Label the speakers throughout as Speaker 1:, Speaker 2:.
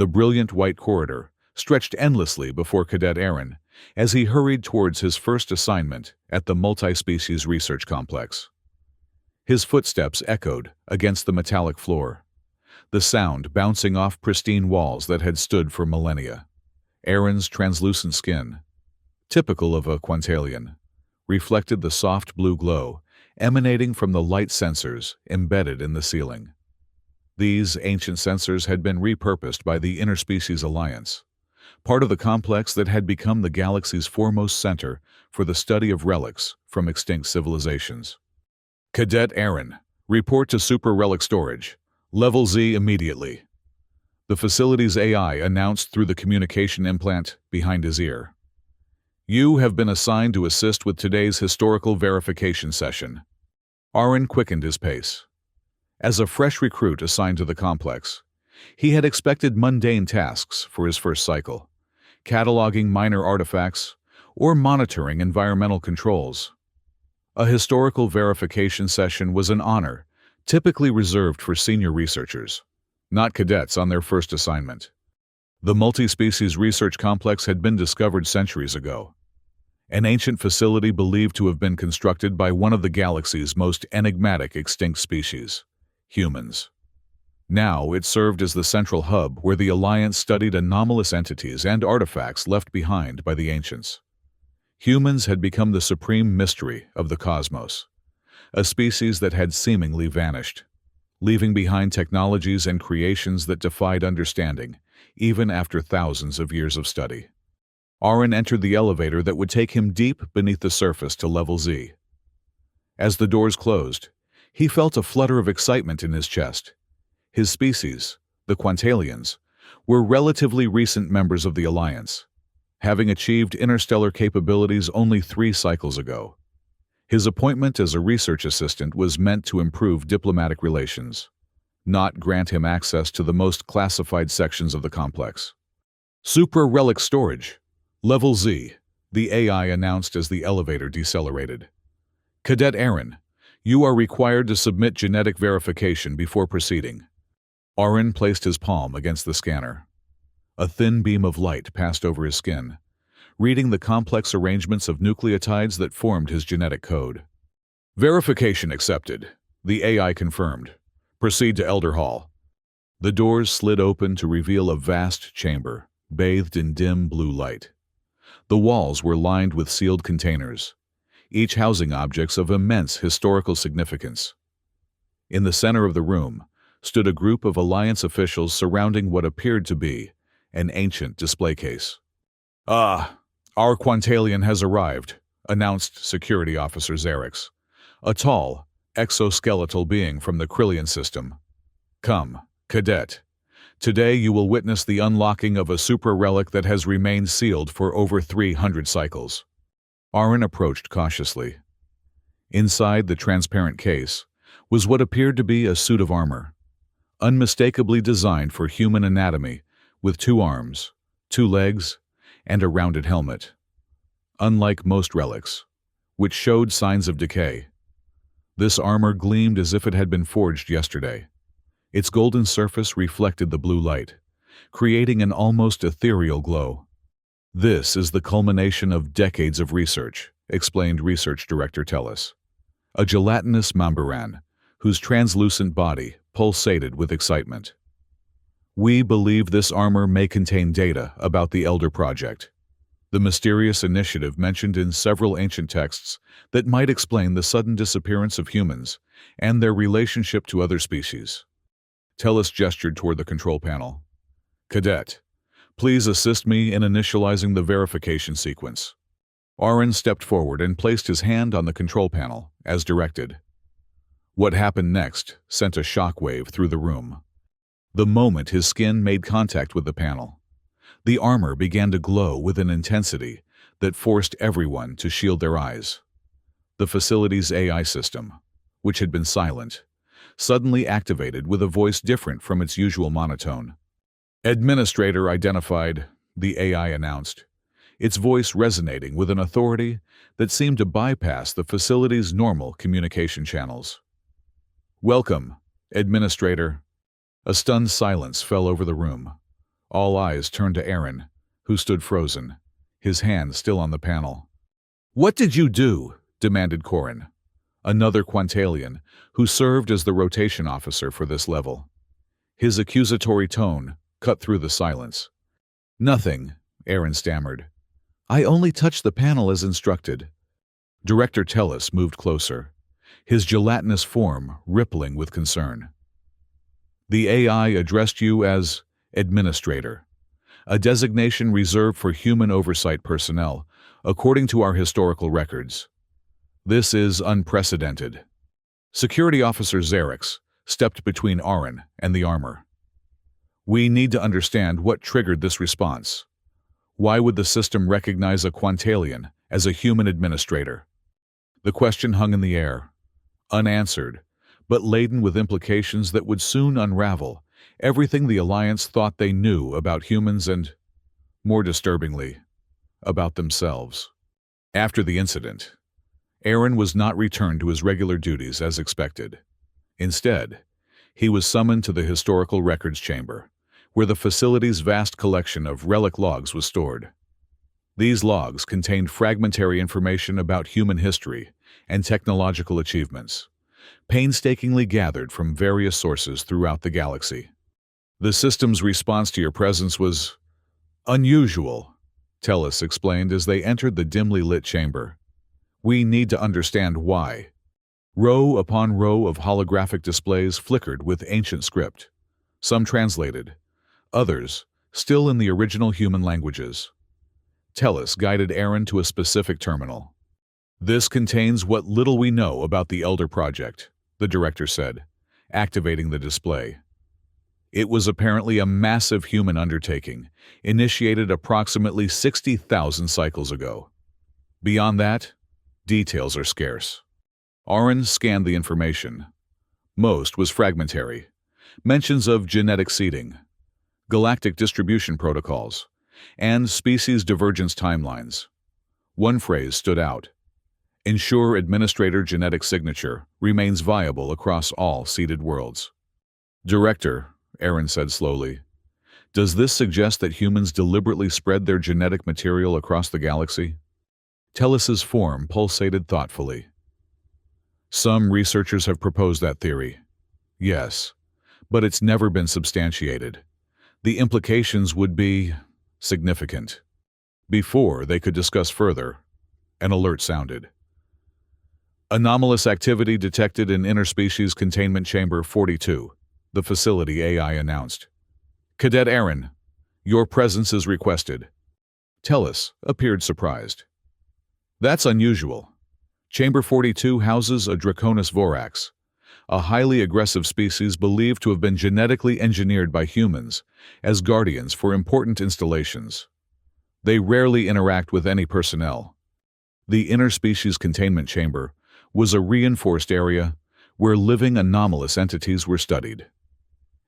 Speaker 1: The brilliant white corridor stretched endlessly before Cadet Aaron as he hurried towards his first assignment at the multi-species research complex. His footsteps echoed against the metallic floor, the sound bouncing off pristine walls that had stood for millennia. Aaron's translucent skin, typical of a Quantalian, reflected the soft blue glow emanating from the light sensors embedded in the ceiling. These ancient sensors had been repurposed by the Interspecies Alliance, part of the complex that had become the galaxy's foremost center for the study of relics from extinct civilizations. Cadet Aaron, report to Super Relic Storage, Level Z immediately. The facility's AI announced through the communication implant behind his ear. You have been assigned to assist with today's historical verification session. Aaron quickened his pace. As a fresh recruit assigned to the complex, he had expected mundane tasks for his first cycle, cataloging minor artifacts or monitoring environmental controls. A historical verification session was an honor typically reserved for senior researchers, not cadets on their first assignment. The multi-species research complex had been discovered centuries ago, an ancient facility believed to have been constructed by one of the galaxy's most enigmatic extinct species, humans. Now it served as the central hub where the Alliance studied anomalous entities and artifacts left behind by the ancients. Humans had become the supreme mystery of the cosmos, a species that had seemingly vanished, leaving behind technologies and creations that defied understanding, even after thousands of years of study. Aaron entered the elevator that would take him deep beneath the surface to Level Z. As the doors closed, he felt a flutter of excitement in his chest. His species, the Quantalians, were relatively recent members of the Alliance, having achieved interstellar capabilities only 3 cycles ago. His appointment as a research assistant was meant to improve diplomatic relations, not grant him access to the most classified sections of the complex. Super Relic Storage, Level Z, the AI announced as the elevator decelerated. Cadet Aaron, you are required to submit genetic verification before proceeding. Aaron placed his palm against the scanner. A thin beam of light passed over his skin, reading the complex arrangements of nucleotides that formed his genetic code. Verification accepted, the AI confirmed. Proceed to Elder Hall. The doors slid open to reveal a vast chamber, bathed in dim blue light. The walls were lined with sealed containers, each housing objects of immense historical significance. In the center of the room stood a group of Alliance officials surrounding what appeared to be an ancient display case. "Ah, our Quantalian has arrived," announced Security Officer Xerix, a tall, exoskeletal being from the Krillian system. "Come, Cadet. Today you will witness the unlocking of a super relic that has remained sealed for over 300 cycles." Aaron approached cautiously. Inside the transparent case was what appeared to be a suit of armor, unmistakably designed for human anatomy, with 2 arms, 2 legs, and a rounded helmet. Unlike most relics, which showed signs of decay, this armor gleamed as if it had been forged yesterday. Its golden surface reflected the blue light, creating an almost ethereal glow. "This is the culmination of decades of research," explained Research Director Tellis, a gelatinous Mambaran whose translucent body pulsated with excitement. "We believe this armor may contain data about the Elder Project, the mysterious initiative mentioned in several ancient texts that might explain the sudden disappearance of humans and their relationship to other species." Tellis gestured toward the control panel. "Cadet, please assist me in initializing the verification sequence." Aaron stepped forward and placed his hand on the control panel, as directed. What happened next sent a shockwave through the room. The moment his skin made contact with the panel, the armor began to glow with an intensity that forced everyone to shield their eyes. The facility's AI system, which had been silent, suddenly activated with a voice different from its usual monotone. "Administrator identified," the AI announced, its voice resonating with an authority that seemed to bypass the facility's normal communication channels. "Welcome, Administrator." A stunned silence fell over the room. All eyes turned to Aaron, who stood frozen, his hand still on the panel. "What did you do?" demanded Corin, another Quantalian, who served as the rotation officer for this level. His accusatory tone cut through the silence. "Nothing," Aaron stammered. "I only touched the panel as instructed." Director Tellis moved closer, his gelatinous form rippling with concern. "The AI addressed you as administrator, a designation reserved for human oversight personnel, according to our historical records. This is unprecedented." Security Officer Xerix stepped between Aaron and the armor. "We need to understand what triggered this response. Why would the system recognize a Quantalian as a human administrator?" The question hung in the air, unanswered, but laden with implications that would soon unravel everything the Alliance thought they knew about humans and, more disturbingly, about themselves. After the incident, Aaron was not returned to his regular duties as expected. Instead, he was summoned to the Historical Records Chamber, where the facility's vast collection of relic logs was stored. These logs contained fragmentary information about human history and technological achievements, painstakingly gathered from various sources throughout the galaxy. "The system's response to your presence was unusual," Tellis explained as they entered the dimly lit chamber. "We need to understand why." Row upon row of holographic displays flickered with ancient script, some translated, others still in the original human languages. Tellis guided Aaron to a specific terminal. "This contains what little we know about the Elder Project," the director said, activating the display. "It was apparently a massive human undertaking, initiated approximately 60,000 cycles ago. Beyond that, details are scarce." Aaron scanned the information. Most was fragmentary. Mentions of genetic seeding, galactic distribution protocols, and species divergence timelines. One phrase stood out: "Ensure administrator genetic signature remains viable across all seeded worlds." "Director," Aaron said slowly, "does this suggest that humans deliberately spread their genetic material across the galaxy?" Tellis's form pulsated thoughtfully. "Some researchers have proposed that theory. Yes, but it's never been substantiated. The implications would be significant." Before they could discuss further, an alert sounded. "Anomalous activity detected in Interspecies Containment Chamber 42, the facility AI announced. Cadet Aaron, your presence is requested." Tellis appeared surprised. "That's unusual. Chamber 42 houses a Draconis vorax, a highly aggressive species believed to have been genetically engineered by humans as guardians for important installations. They rarely interact with any personnel. The Interspecies Containment Chamber was a reinforced area where living anomalous entities were studied."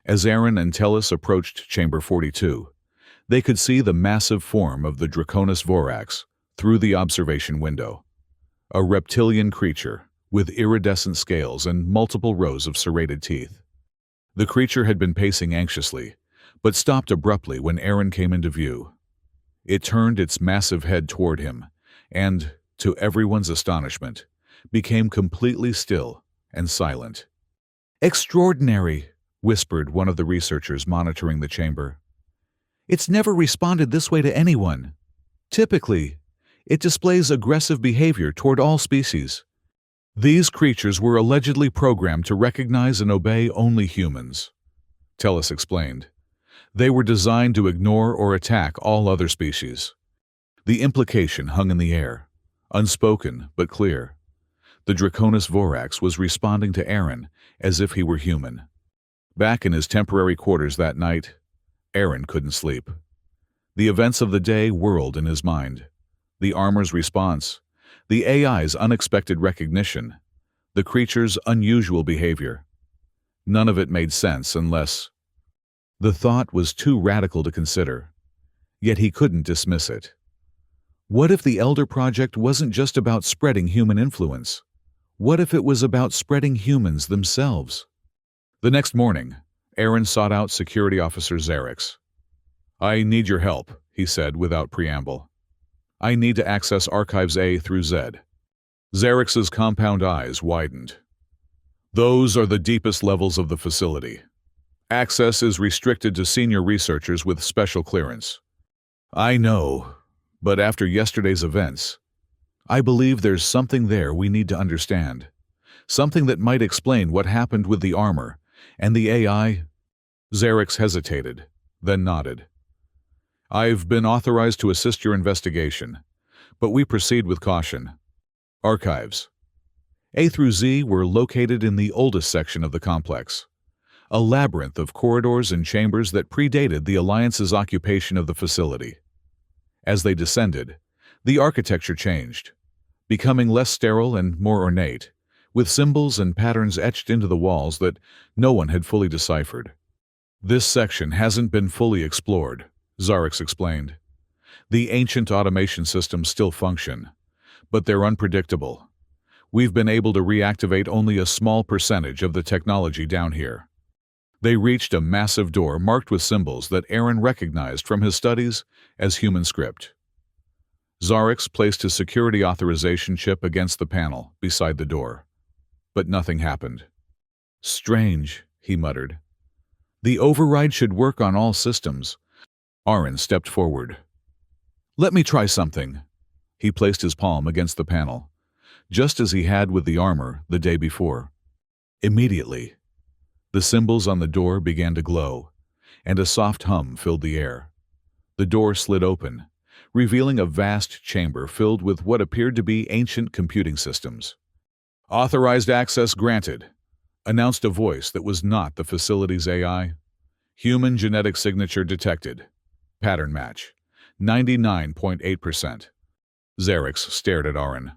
Speaker 1: As Aaron and Tellis approached Chamber 42, they could see the massive form of the Draconis vorax through the observation window. A reptilian creature with iridescent scales and multiple rows of serrated teeth. The creature had been pacing anxiously, but stopped abruptly when Aaron came into view. It turned its massive head toward him and, to everyone's astonishment, became completely still and silent. "Extraordinary," whispered one of the researchers monitoring the chamber. "It's never responded this way to anyone. Typically, it displays aggressive behavior toward all species. These creatures were allegedly programmed to recognize and obey only humans," Tellis explained. "They were designed to ignore or attack all other species." The implication hung in the air, unspoken but clear. The Draconis vorax was responding to Aaron as if he were human. Back in his temporary quarters that night, Aaron couldn't sleep. The events of the day whirled in his mind. The armor's response, the AI's unexpected recognition, the creature's unusual behavior. None of it made sense unless... The thought was too radical to consider, yet he couldn't dismiss it. What if the Elder Project wasn't just about spreading human influence? What if it was about spreading humans themselves? The next morning, Aaron sought out Security Officer Xerix. I need your help, he said without preamble. I need to access Archives A through Z. Zarex's compound eyes widened. Those are the deepest levels of the facility. Access is restricted to senior researchers with special clearance. I know, but after yesterday's events, I believe there's something there we need to understand. Something that might explain what happened with the armor and the AI. Zarex hesitated, then nodded. I've been authorized to assist your investigation, but we proceed with caution. Archives. A through Z were located in the oldest section of the complex, a labyrinth of corridors and chambers that predated the Alliance's occupation of the facility. As they descended, the architecture changed, becoming less sterile and more ornate, with symbols and patterns etched into the walls that no one had fully deciphered. This section hasn't been fully explored, Zarex explained. The ancient automation systems still function, but they're unpredictable. We've been able to reactivate only a small percentage of the technology down here. They reached a massive door marked with symbols that Aaron recognized from his studies as human script. Zarex placed his security authorization chip against the panel beside the door, but nothing happened. Strange, he muttered. The override should work on all systems. Aaron stepped forward. Let me try something. He placed his palm against the panel, just as he had with the armor the day before. Immediately, the symbols on the door began to glow, and a soft hum filled the air. The door slid open, revealing a vast chamber filled with what appeared to be ancient computing systems. Authorized access granted, announced a voice that was not the facility's AI. Human genetic signature detected. Pattern match. 99.8%. Zarex stared at Aaron.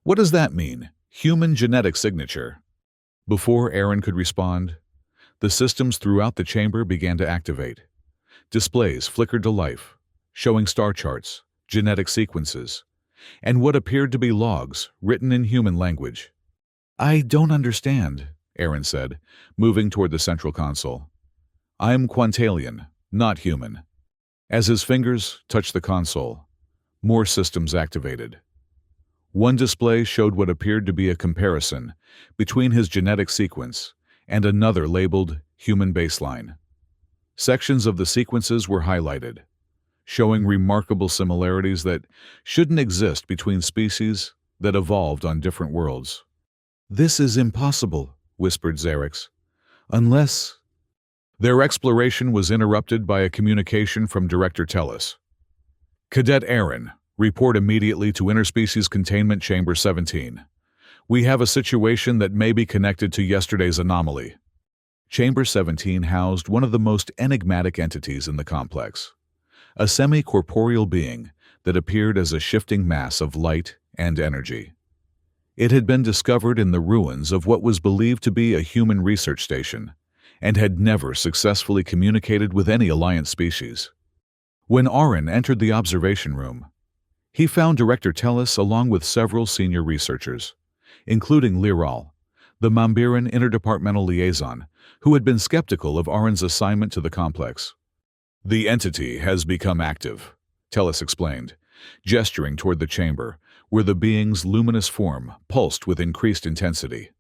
Speaker 1: What does that mean? Human genetic signature? Before Aaron could respond, the systems throughout the chamber began to activate. Displays flickered to life, showing star charts, genetic sequences, and what appeared to be logs written in human language. I don't understand, Aaron said, moving toward the central console. I'm Quantalian, not human. As his fingers touched the console, more systems activated. One display showed what appeared to be a comparison between his genetic sequence and another labeled human baseline. Sections of the sequences were highlighted, showing remarkable similarities that shouldn't exist between species that evolved on different worlds. This is impossible, whispered Zarex. Unless... Their exploration was interrupted by a communication from Director Tellis. Cadet Aaron, report immediately to Interspecies Containment Chamber 17. We have a situation that may be connected to yesterday's anomaly. Chamber 17 housed one of the most enigmatic entities in the complex, a semi-corporeal being that appeared as a shifting mass of light and energy. It had been discovered in the ruins of what was believed to be a human research station, and had never successfully communicated with any Alliance species. When Aaron entered the observation room, he found Director Tellis along with several senior researchers, including Liral, the Mambiran interdepartmental liaison, who had been skeptical of Aaron's assignment to the complex. The entity has become active, Tellis explained, gesturing toward the chamber, where the being's luminous form pulsed with increased intensity.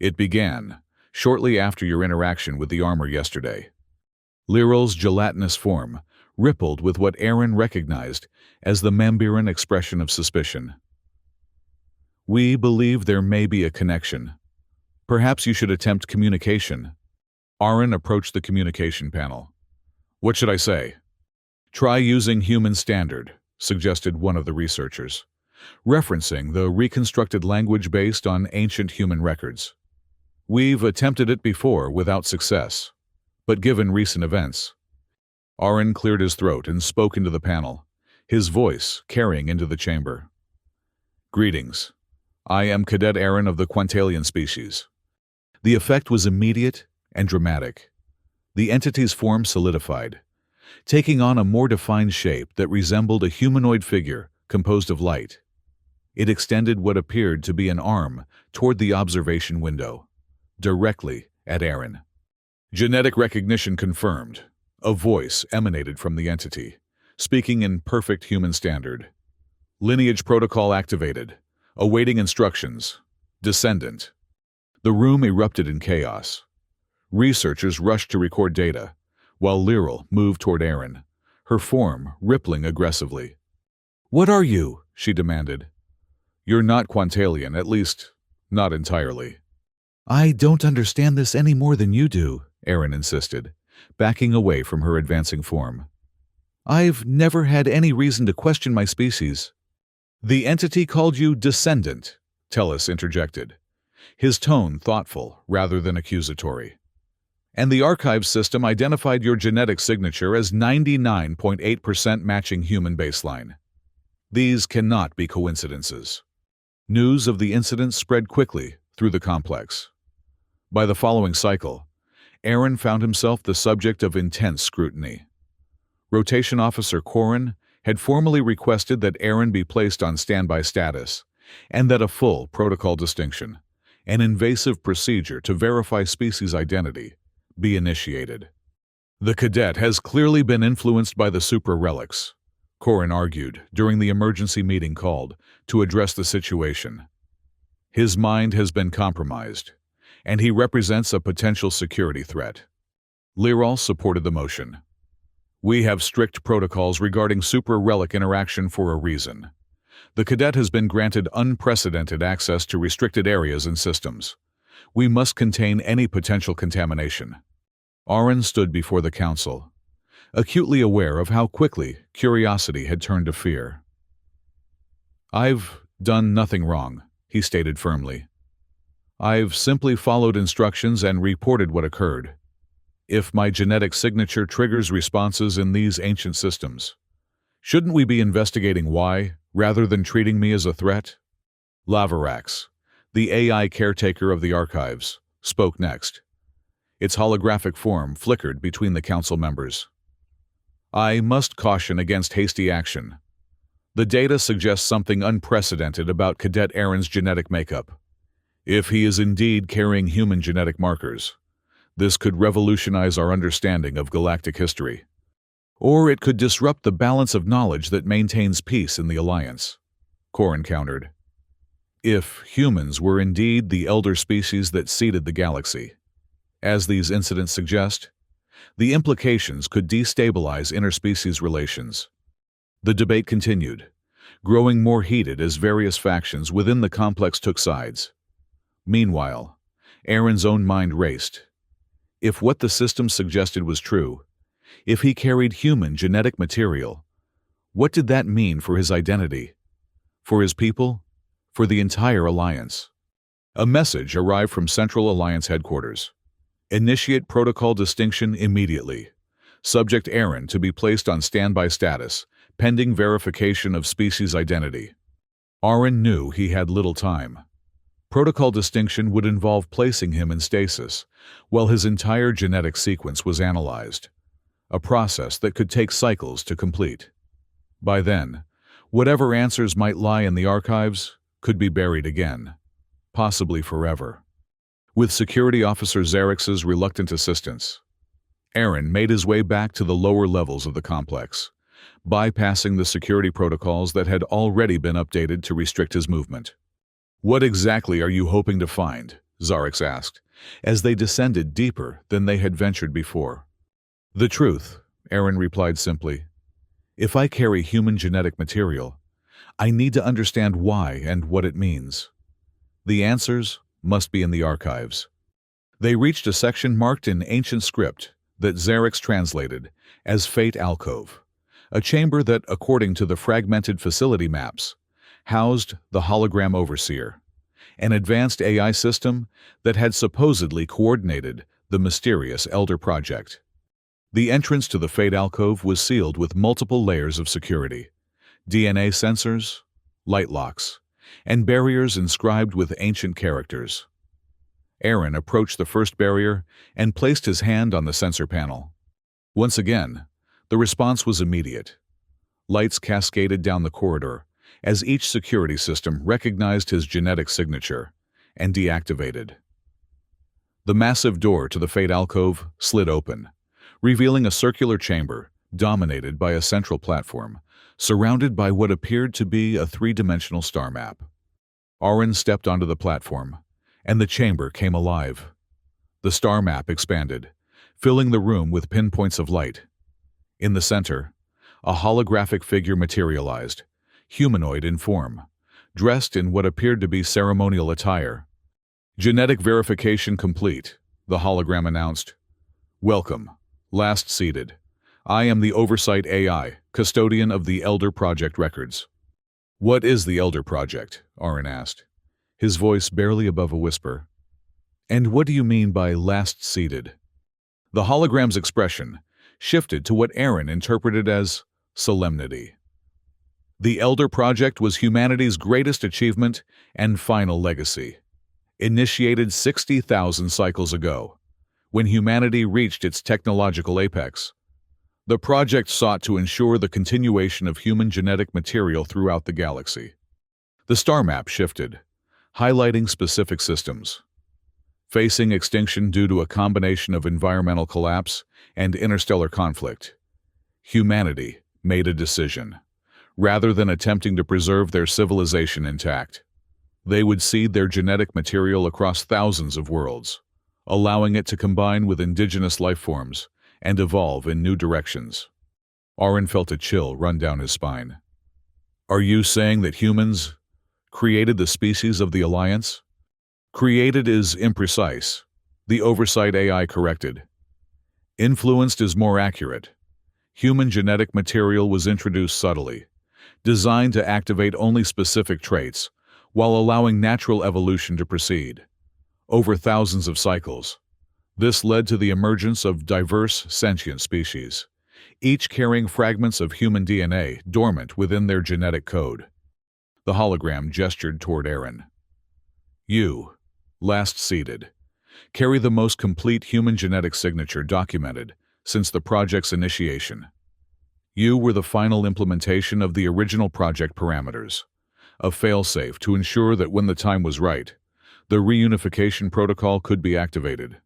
Speaker 1: It began shortly after your interaction with the armor yesterday. Liral's gelatinous form rippled with what Aaron recognized as the Mambiran expression of suspicion. We believe there may be a connection. Perhaps you should attempt communication. Aaron approached the communication panel. What should I say? Try using human standard, suggested one of the researchers, referencing the reconstructed language based on ancient human records. We've attempted it before without success, but given recent events. Aaron cleared his throat and spoke into the panel, his voice carrying into the chamber. Greetings. I am Cadet Aaron of the Quantalian species. The effect was immediate and dramatic. The entity's form solidified, taking on a more defined shape that resembled a humanoid figure composed of light. It extended what appeared to be an arm toward the observation window, directly at Aaron. Genetic recognition confirmed. A voice emanated from the entity, speaking in perfect human standard. Lineage protocol activated. Awaiting instructions. Descendant. The room erupted in chaos. Researchers rushed to record data, while Lyral moved toward Aaron, her form rippling aggressively. "What are you?" she demanded. "You're not Quantalian, at least, not entirely." "I don't understand this any more than you do," Aaron insisted, backing away from her advancing form. "I've never had any reason to question my species." "The entity called you descendant," Tellus interjected, his tone thoughtful rather than accusatory. "And the archive system identified your genetic signature as 99.8% matching human baseline. These cannot be coincidences." News of the incident spread quickly through the complex. By the following cycle, Aaron found himself the subject of intense scrutiny. Rotation Officer Corin had formally requested that Aaron be placed on standby status, and that a full protocol distinction, an invasive procedure to verify species identity, be initiated. "The cadet has clearly been influenced by the super relics," Corin argued during the emergency meeting called to address the situation. "His mind has been compromised, and he represents a potential security threat." Lyral supported the motion. "We have strict protocols regarding super relic interaction for a reason. The cadet has been granted unprecedented access to restricted areas and systems. We must contain any potential contamination." Aaron stood before the council, acutely aware of how quickly curiosity had turned to fear. "I've done nothing wrong," he stated firmly. "I've simply followed instructions and reported what occurred. If my genetic signature triggers responses in these ancient systems, shouldn't we be investigating why, rather than treating me as a threat?" Lavarax, the AI caretaker of the archives, spoke next. Its holographic form flickered between the council members. "I must caution against hasty action. The data suggests something unprecedented about Cadet Aaron's genetic makeup. If he is indeed carrying human genetic markers, this could revolutionize our understanding of galactic history. Or it could disrupt the balance of knowledge that maintains peace in the Alliance," Corin countered. "If humans were indeed the elder species that seeded the galaxy, as these incidents suggest, the implications could destabilize interspecies relations." The debate continued, growing more heated as various factions within the complex took sides. Meanwhile, Aaron's own mind raced. If what the system suggested was true, if he carried human genetic material, what did that mean for his identity? For his people? For the entire Alliance? A message arrived from Central Alliance headquarters. "Initiate protocol distinction immediately. Subject Aaron to be placed on standby status, pending verification of species identity." Aaron knew he had little time. Protocol distinction would involve placing him in stasis, while his entire genetic sequence was analyzed, a process that could take cycles to complete. By then, whatever answers might lie in the archives could be buried again, possibly forever. With Security Officer Xerx's reluctant assistance, Aaron made his way back to the lower levels of the complex, bypassing the security protocols that had already been updated to restrict his movement. "What exactly are you hoping to find?" Xerx asked, as they descended deeper than they had ventured before. "The truth," Aaron replied simply. "If I carry human genetic material, I need to understand why and what it means. The answers must be in the archives." They reached a section marked in ancient script that Xerx translated as Fate Alcove, a chamber that, according to the fragmented facility maps, housed the hologram overseer, an advanced AI system that had supposedly coordinated the mysterious Elder Project. The entrance to the Fate Alcove was sealed with multiple layers of security: DNA sensors, light locks, and barriers inscribed with ancient characters. Aaron approached the first barrier and placed his hand on the sensor panel. Once again, the response was immediate. Lights cascaded down the corridor as each security system recognized his genetic signature and deactivated. The massive door to the Fate Alcove slid open, revealing a circular chamber dominated by a central platform, surrounded by what appeared to be a three-dimensional star map. Aaron stepped onto the platform, and the chamber came alive. The star map expanded, filling the room with pinpoints of light. In the center, a holographic figure materialized, humanoid in form, dressed in what appeared to be ceremonial attire. "Genetic verification complete," the hologram announced. "Welcome, last seated. I am the Oversight AI, custodian of the Elder Project records." "What is the Elder Project?" Aaron asked, his voice barely above a whisper. "And what do you mean by last seated?" The hologram's expression shifted to what Aaron interpreted as solemnity. The Elder Project was humanity's greatest achievement and final legacy. Initiated 60,000 cycles ago, when humanity reached its technological apex. The project sought to ensure the continuation of human genetic material throughout the galaxy. The star map shifted, highlighting specific systems. Facing extinction due to a combination of environmental collapse and interstellar conflict, humanity made a decision. Rather than attempting to preserve their civilization intact, they would seed their genetic material across thousands of worlds, allowing it to combine with indigenous life forms and evolve in new directions. Aaron felt a chill run down his spine. "Are you saying that humans created the species of the Alliance?" "Created is imprecise," the Oversight AI corrected. "Influenced is more accurate. Human genetic material was introduced subtly, designed to activate only specific traits, while allowing natural evolution to proceed. Over thousands of cycles, this led to the emergence of diverse sentient species, each carrying fragments of human DNA dormant within their genetic code." The hologram gestured toward Aaron. "You, last seated, carry the most complete human genetic signature documented since the project's initiation. You were the final implementation of the original project parameters, a failsafe to ensure that when the time was right, the reunification protocol could be activated."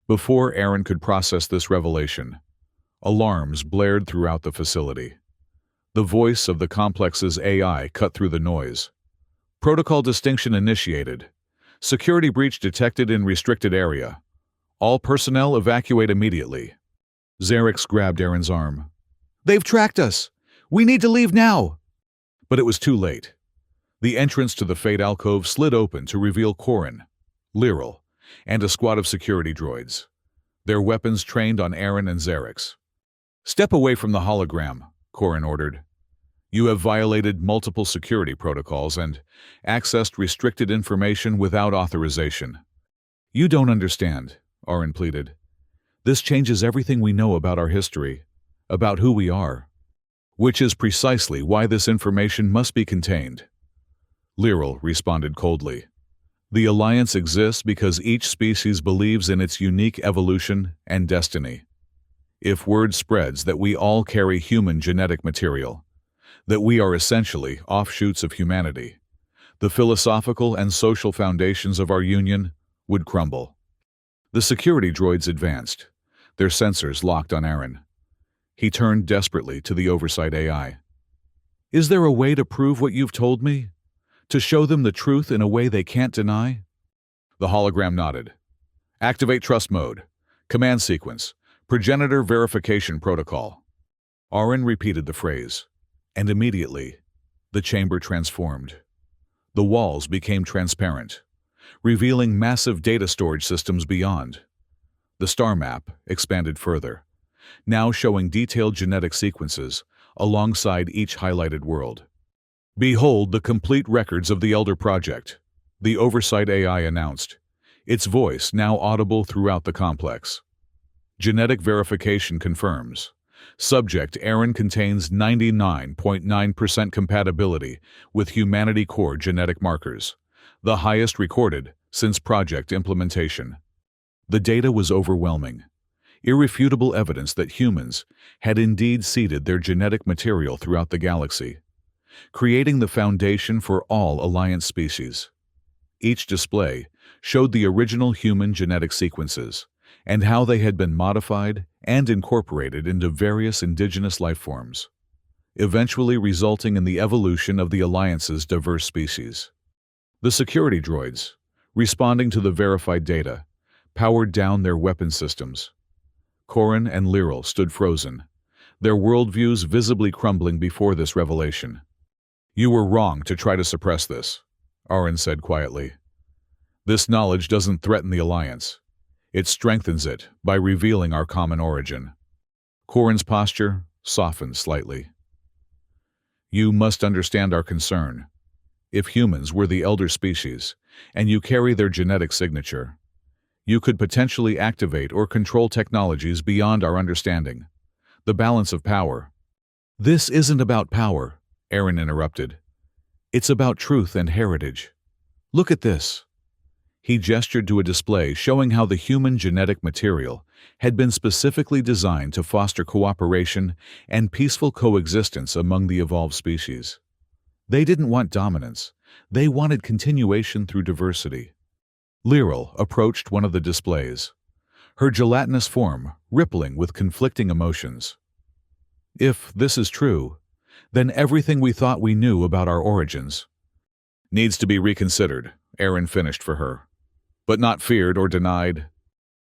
Speaker 1: Before Aaron could process this revelation, alarms blared throughout the facility. The voice of the complex's AI cut through the noise. "Protocol distinction initiated. Security breach detected in restricted area. All personnel evacuate immediately." Xerix grabbed Aaron's arm. "They've tracked us! We need to leave now!" But it was too late. The entrance to the Fate alcove slid open to reveal Corin, Lyral, and a squad of security droids, their weapons trained on Aaron and Xerix. "Step away from the hologram," Corin ordered. "You have violated multiple security protocols and accessed restricted information without authorization." "You don't understand," Aaron pleaded. "This changes everything we know about our history, about who we are. Which is precisely why this information must be contained." Lyral responded coldly. "The Alliance exists because each species believes in its unique evolution and destiny. If word spreads that we all carry human genetic material, that we are essentially offshoots of humanity, the philosophical and social foundations of our union would crumble." The security droids advanced, their sensors locked on Aaron. He turned desperately to the Oversight AI. "Is there a way to prove what you've told me? To show them the truth in a way they can't deny?" The hologram nodded. "Activate trust mode. Command sequence. Progenitor verification protocol." Aaron repeated the phrase, and immediately, the chamber transformed. The walls became transparent, revealing massive data storage systems beyond. The star map expanded further, now showing detailed genetic sequences alongside each highlighted world. "Behold the complete records of the Elder Project," the Oversight AI announced, its voice now audible throughout the complex. "Genetic verification confirms. Subject Aaron contains 99.9% compatibility with humanity core genetic markers, the highest recorded since project implementation." The data was overwhelming, irrefutable evidence that humans had indeed seeded their genetic material throughout the galaxy, creating the foundation for all Alliance species. Each display showed the original human genetic sequences, and how they had been modified and incorporated into various indigenous life forms, eventually resulting in the evolution of the Alliance's diverse species. The security droids, responding to the verified data, powered down their weapon systems. Corrin and Lyral stood frozen, their worldviews visibly crumbling before this revelation. "You were wrong to try to suppress this," Arren said quietly. "This knowledge doesn't threaten the Alliance. It strengthens it by revealing our common origin." Corrin's posture softened slightly. "You must understand our concern. If humans were the elder species, and you carry their genetic signature, you could potentially activate or control technologies beyond our understanding. The balance of power." "This isn't about power," Arren interrupted. "It's about truth and heritage. Look at this." He gestured to a display showing how the human genetic material had been specifically designed to foster cooperation and peaceful coexistence among the evolved species. They didn't want dominance. They wanted continuation through diversity. Lyral approached one of the displays, her gelatinous form rippling with conflicting emotions. "If this is true, then everything we thought we knew about our origins needs to be reconsidered," Arren finished for her, "but not feared or denied."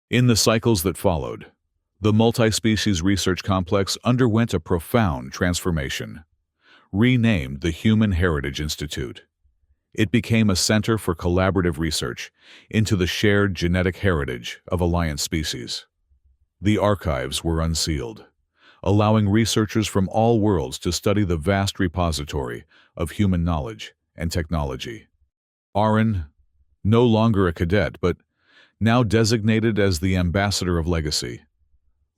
Speaker 1: In the cycles that followed, the multi-species research complex underwent a profound transformation. Renamed the Human Heritage Institute, it became a center for collaborative research into the shared genetic heritage of Alliance species. The archives were unsealed, allowing researchers from all worlds to study the vast repository of human knowledge and technology. Arren, no longer a cadet but now designated as the Ambassador of Legacy,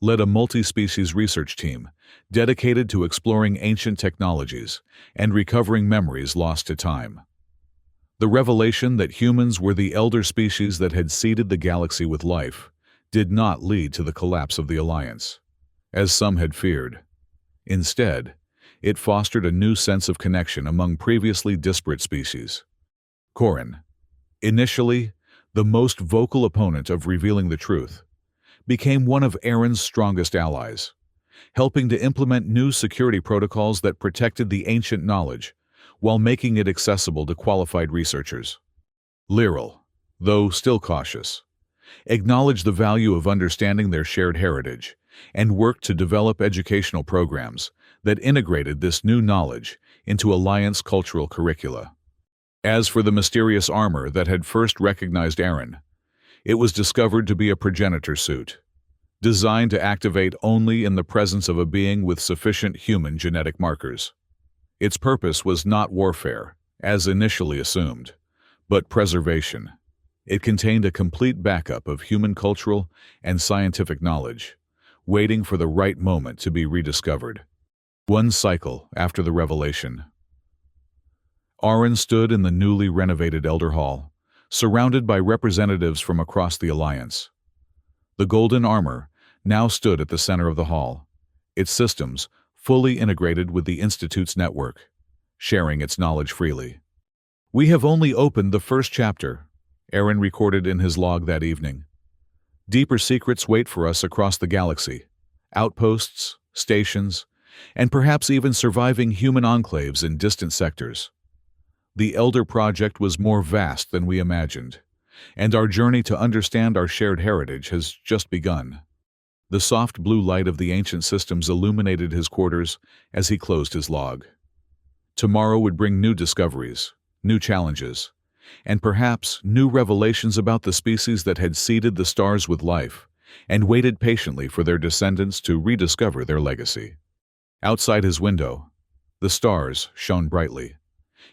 Speaker 1: led a multi-species research team dedicated to exploring ancient technologies and recovering memories lost to time. The revelation that humans were the elder species that had seeded the galaxy with life did not lead to the collapse of the Alliance, as some had feared. Instead, it fostered a new sense of connection among previously disparate species. Corrin, initially the most vocal opponent of revealing the truth, became one of Arren's strongest allies, helping to implement new security protocols that protected the ancient knowledge while making it accessible to qualified researchers. Lyral, though still cautious, acknowledged the value of understanding their shared heritage and worked to develop educational programs that integrated this new knowledge into Alliance cultural curricula. As for the mysterious armor that had first recognized Arren, it was discovered to be a progenitor suit, designed to activate only in the presence of a being with sufficient human genetic markers. Its purpose was not warfare, as initially assumed, but preservation. It contained a complete backup of human cultural and scientific knowledge, waiting for the right moment to be rediscovered. One cycle after the revelation, Arren stood in the newly renovated Elder Hall, surrounded by representatives from across the Alliance. The golden armor now stood at the center of the hall, its systems fully integrated with the Institute's network, sharing its knowledge freely. "We have only opened the first chapter," Arren recorded in his log that evening. "Deeper secrets wait for us across the galaxy, outposts, stations, and perhaps even surviving human enclaves in distant sectors. The Elder Project was more vast than we imagined, and our journey to understand our shared heritage has just begun." The soft blue light of the ancient systems illuminated his quarters as he closed his log. Tomorrow would bring new discoveries, new challenges, and perhaps new revelations about the species that had seeded the stars with life and waited patiently for their descendants to rediscover their legacy. Outside his window, the stars shone brightly,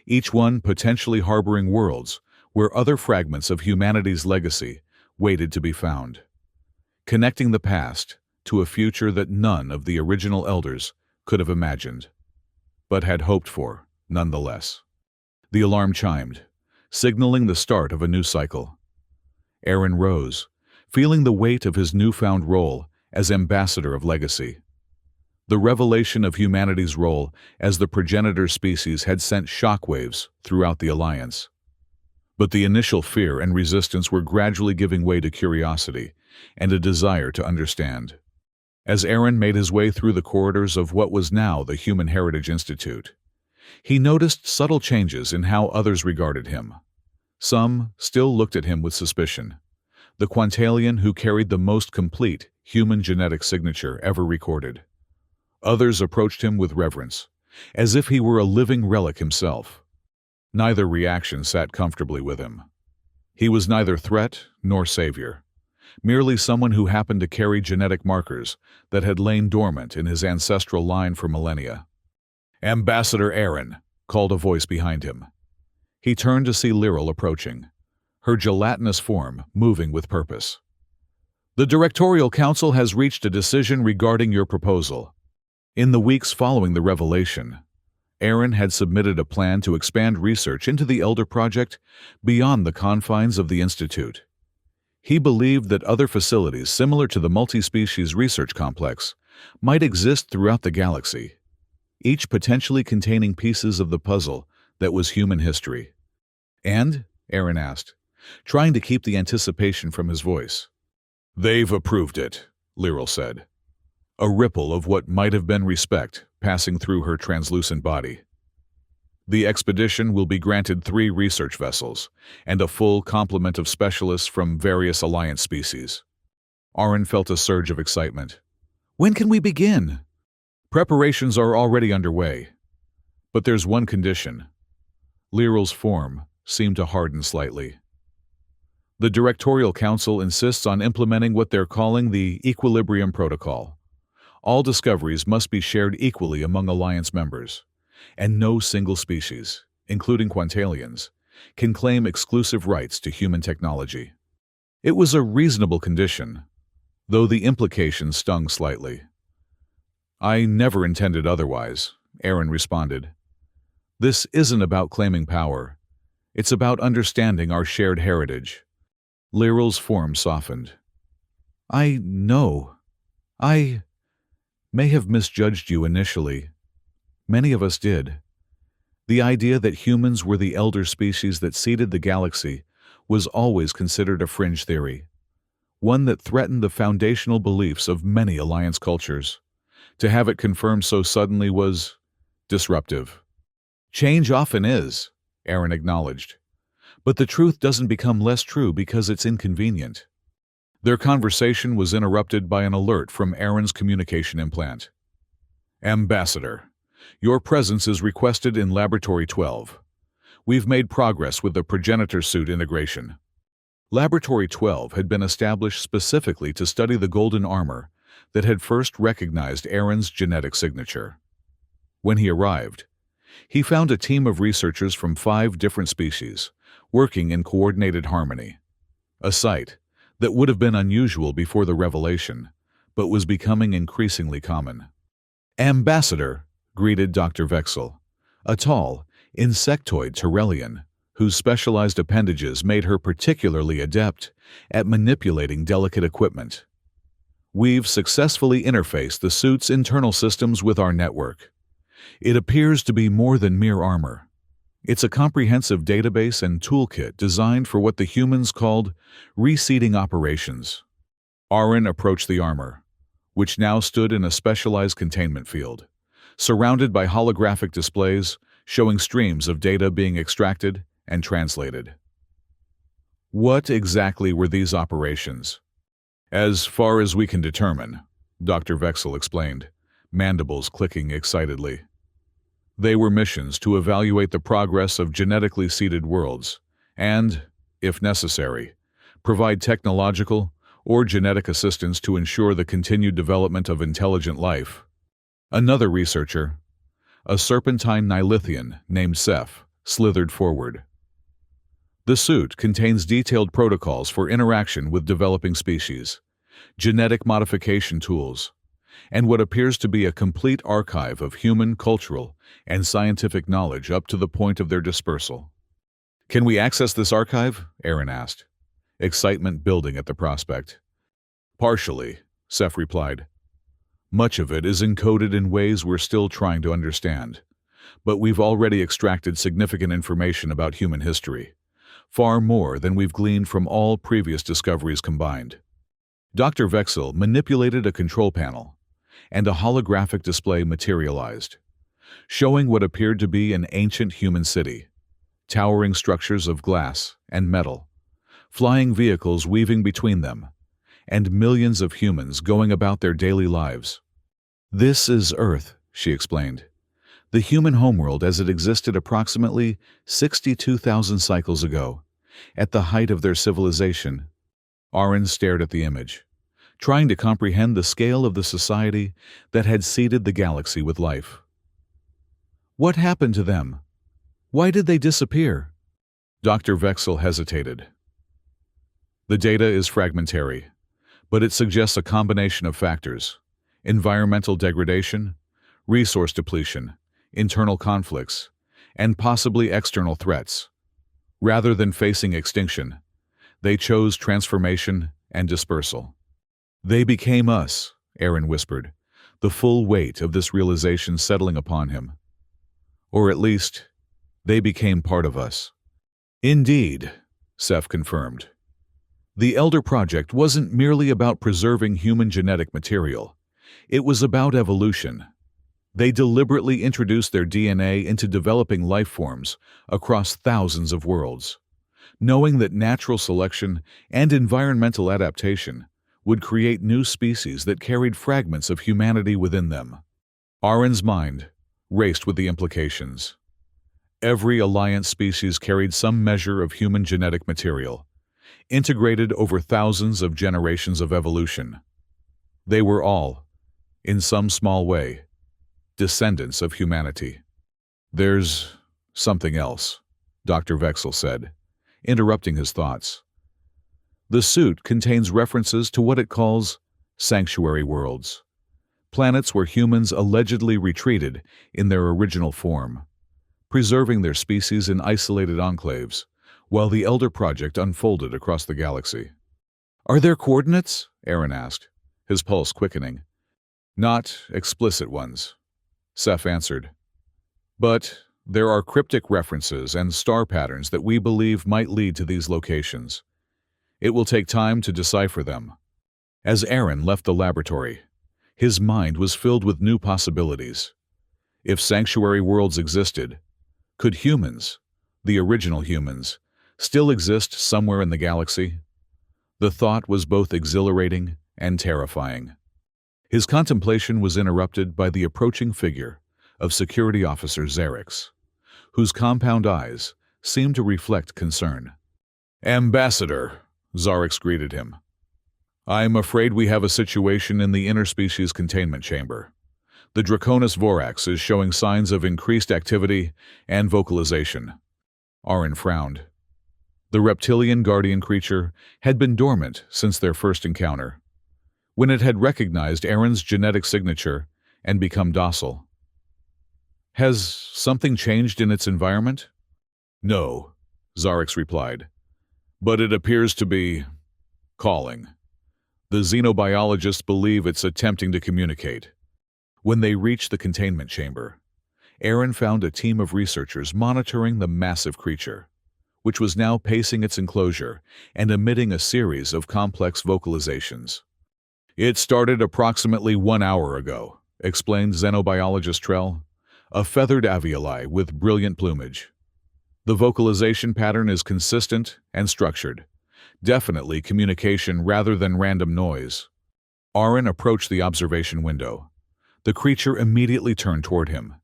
Speaker 1: each one potentially harboring worlds where other fragments of humanity's legacy waited to be found, connecting the past to a future that none of the original elders could have imagined, but had hoped for nonetheless. The alarm chimed, signaling the start of a new cycle. Arren rose, feeling the weight of his newfound role as Ambassador of Legacy. The revelation of humanity's role as the progenitor species had sent shockwaves throughout the Alliance. But the initial fear and resistance were gradually giving way to curiosity and a desire to understand. As Aaron made his way through the corridors of what was now the Human Heritage Institute, he noticed subtle changes in how others regarded him. Some still looked at him with suspicion. The Quantalian who carried the most complete human genetic signature ever recorded. Others approached him with reverence, as if he were a living relic himself. Neither reaction sat comfortably with him. He was neither threat nor savior, merely someone who happened to carry genetic markers that had lain dormant in his ancestral line for millennia. "Ambassador Aaron," called a voice behind him. He turned to see Lyral approaching, her gelatinous form moving with purpose. "The Directorial Council has reached a decision regarding your proposal." In the weeks following the revelation, Aaron had submitted a plan to expand research into the Elder Project beyond the confines of the Institute. He believed that other facilities similar to the multi-species research complex might exist throughout the galaxy, each potentially containing pieces of the puzzle that was human history. "And?" Aaron asked, trying to keep the anticipation from his voice. "They've approved it," Lyral said, a ripple of what might have been respect passing through her translucent body. "The expedition will be granted 3 research vessels and a full complement of specialists from various Alliance species." Aaron felt a surge of excitement. "When can we begin?" "Preparations are already underway. But there's one condition." Lyral's form seemed to harden slightly. "The Directorial Council insists on implementing what they're calling the Equilibrium Protocol. All discoveries must be shared equally among Alliance members, and no single species, including Quantalians, can claim exclusive rights to human technology." It was a reasonable condition, though the implications stung slightly. "I never intended otherwise," Aaron responded. "This isn't about claiming power. It's about understanding our shared heritage." Lyral's form softened. "I know. I may have misjudged you initially. Many of us did. The idea that humans were the elder species that seeded the galaxy was always considered a fringe theory, one that threatened the foundational beliefs of many Alliance cultures. To have it confirmed so suddenly was disruptive." "Change often is," Aaron acknowledged. "But the truth doesn't become less true because it's inconvenient." Their conversation was interrupted by an alert from Aaron's communication implant. "Ambassador, your presence is requested in Laboratory 12. We've made progress with the progenitor suit integration." Laboratory 12 had been established specifically to study the golden armor that had first recognized Aaron's genetic signature. When he arrived, he found a team of researchers from 5 different species, working in coordinated harmony. A sight that would have been unusual before the revelation, but was becoming increasingly common. "Ambassador," greeted Dr. Vexel, a tall, insectoid Tyrellian, whose specialized appendages made her particularly adept at manipulating delicate equipment. "We've successfully interfaced the suit's internal systems with our network. It appears to be more than mere armor. It's a comprehensive database and toolkit designed for what the humans called reseeding operations." Aaron approached the armor, which now stood in a specialized containment field, surrounded by holographic displays showing streams of data being extracted and translated. "What exactly were these operations?" "As far as we can determine," Dr. Vexel explained, mandibles clicking excitedly. "They were missions to evaluate the progress of genetically seeded worlds and, if necessary, provide technological or genetic assistance to ensure the continued development of intelligent life." Another researcher, a serpentine Nilithian named Seth, slithered forward. "The suit contains detailed protocols for interaction with developing species, genetic modification tools, and what appears to be a complete archive of human, cultural, and scientific knowledge up to the point of their dispersal." "Can we access this archive?" Aaron asked, excitement building at the prospect. "Partially," Seth replied. "Much of it is encoded in ways we're still trying to understand, but we've already extracted significant information about human history, far more than we've gleaned from all previous discoveries combined." Dr. Vexel manipulated a control panel, and a holographic display materialized, showing what appeared to be an ancient human city, towering structures of glass and metal, flying vehicles weaving between them, and millions of humans going about their daily lives. "This is Earth," she explained. "The human homeworld as it existed approximately 62,000 cycles ago, at the height of their civilization." Aaron stared at the image, trying to comprehend the scale of the society that had seeded the galaxy with life. What happened to them? Why did they disappear? Dr. Vexel hesitated. The data is fragmentary, but it suggests a combination of factors: environmental degradation, resource depletion, internal conflicts, and possibly external threats. Rather than facing extinction, they chose transformation and dispersal. "They became us," Aaron whispered, the full weight of this realization settling upon him. "Or at least, they became part of us." "Indeed," Seth confirmed. "The Elder Project wasn't merely about preserving human genetic material. It was about evolution. They deliberately introduced their DNA into developing life forms across thousands of worlds, knowing that natural selection and environmental adaptation would create new species that carried fragments of humanity within them." Aaron's mind raced with the implications. Every Alliance species carried some measure of human genetic material, integrated over thousands of generations of evolution. They were all, in some small way, descendants of humanity. "There's something else," Dr. Vexel said, interrupting his thoughts. "The suit contains references to what it calls sanctuary worlds, planets where humans allegedly retreated in their original form, preserving their species in isolated enclaves, while the Elder Project unfolded across the galaxy." "Are there coordinates?" Aaron asked, his pulse quickening. "Not explicit ones," Seth answered. "But there are cryptic references and star patterns that we believe might lead to these locations. It will take time to decipher them." As Aaron left the laboratory, his mind was filled with new possibilities. If sanctuary worlds existed, could humans, the original humans, still exist somewhere in the galaxy? The thought was both exhilarating and terrifying. His contemplation was interrupted by the approaching figure of Security Officer Xerix, whose compound eyes seemed to reflect concern. "Ambassador," Xerix greeted him. "I'm afraid we have a situation in the interspecies containment chamber. The Draconis Vorax is showing signs of increased activity and vocalization." Aaron frowned. The reptilian guardian creature had been dormant since their first encounter, when it had recognized Aaron's genetic signature and become docile. "Has something changed in its environment?" "No," Xerix replied, "but it appears to be calling. The xenobiologists believe it's attempting to communicate." When they reached the containment chamber, Aaron found a team of researchers monitoring the massive creature, which was now pacing its enclosure and emitting a series of complex vocalizations. "It started approximately 1 hour ago," explained xenobiologist Trell, a feathered avioli with brilliant plumage. "The vocalization pattern is consistent and structured, definitely communication rather than random noise." Aaron approached the observation window. The creature immediately turned toward him,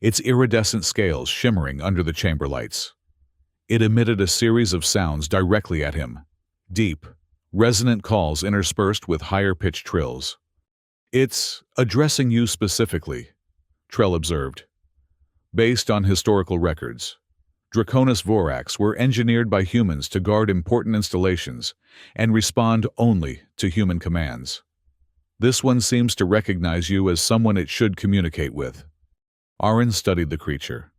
Speaker 1: its iridescent scales shimmering under the chamber lights. It emitted a series of sounds directly at him, deep, resonant calls interspersed with higher-pitched trills. "It's addressing you specifically," Trell observed. "Based on historical records, Draconis Vorax were engineered by humans to guard important installations and respond only to human commands. This one seems to recognize you as someone it should communicate with." Aaron studied the creature,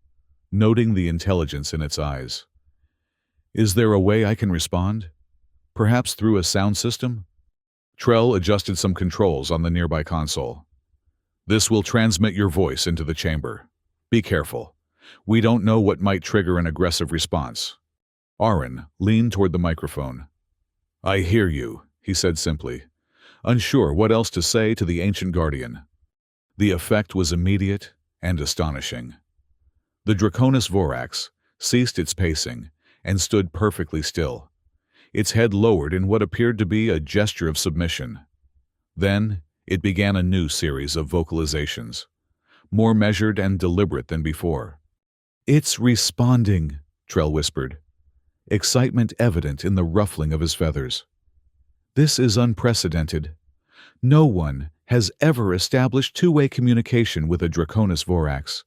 Speaker 1: noting the intelligence in its eyes. "Is there a way I can respond? Perhaps through a sound system?" Trell adjusted some controls on the nearby console. "This will transmit your voice into the chamber. Be careful. We don't know what might trigger an aggressive response." Aaron leaned toward the microphone. "I hear you," he said simply, unsure what else to say to the ancient guardian. The effect was immediate and astonishing. The Draconis Vorax ceased its pacing and stood perfectly still, its head lowered in what appeared to be a gesture of submission. Then it began a new series of vocalizations, more measured and deliberate than before. "It's responding," Trell whispered, excitement evident in the ruffling of his feathers. "This is unprecedented. No one has ever established two-way communication with a Draconis Vorax."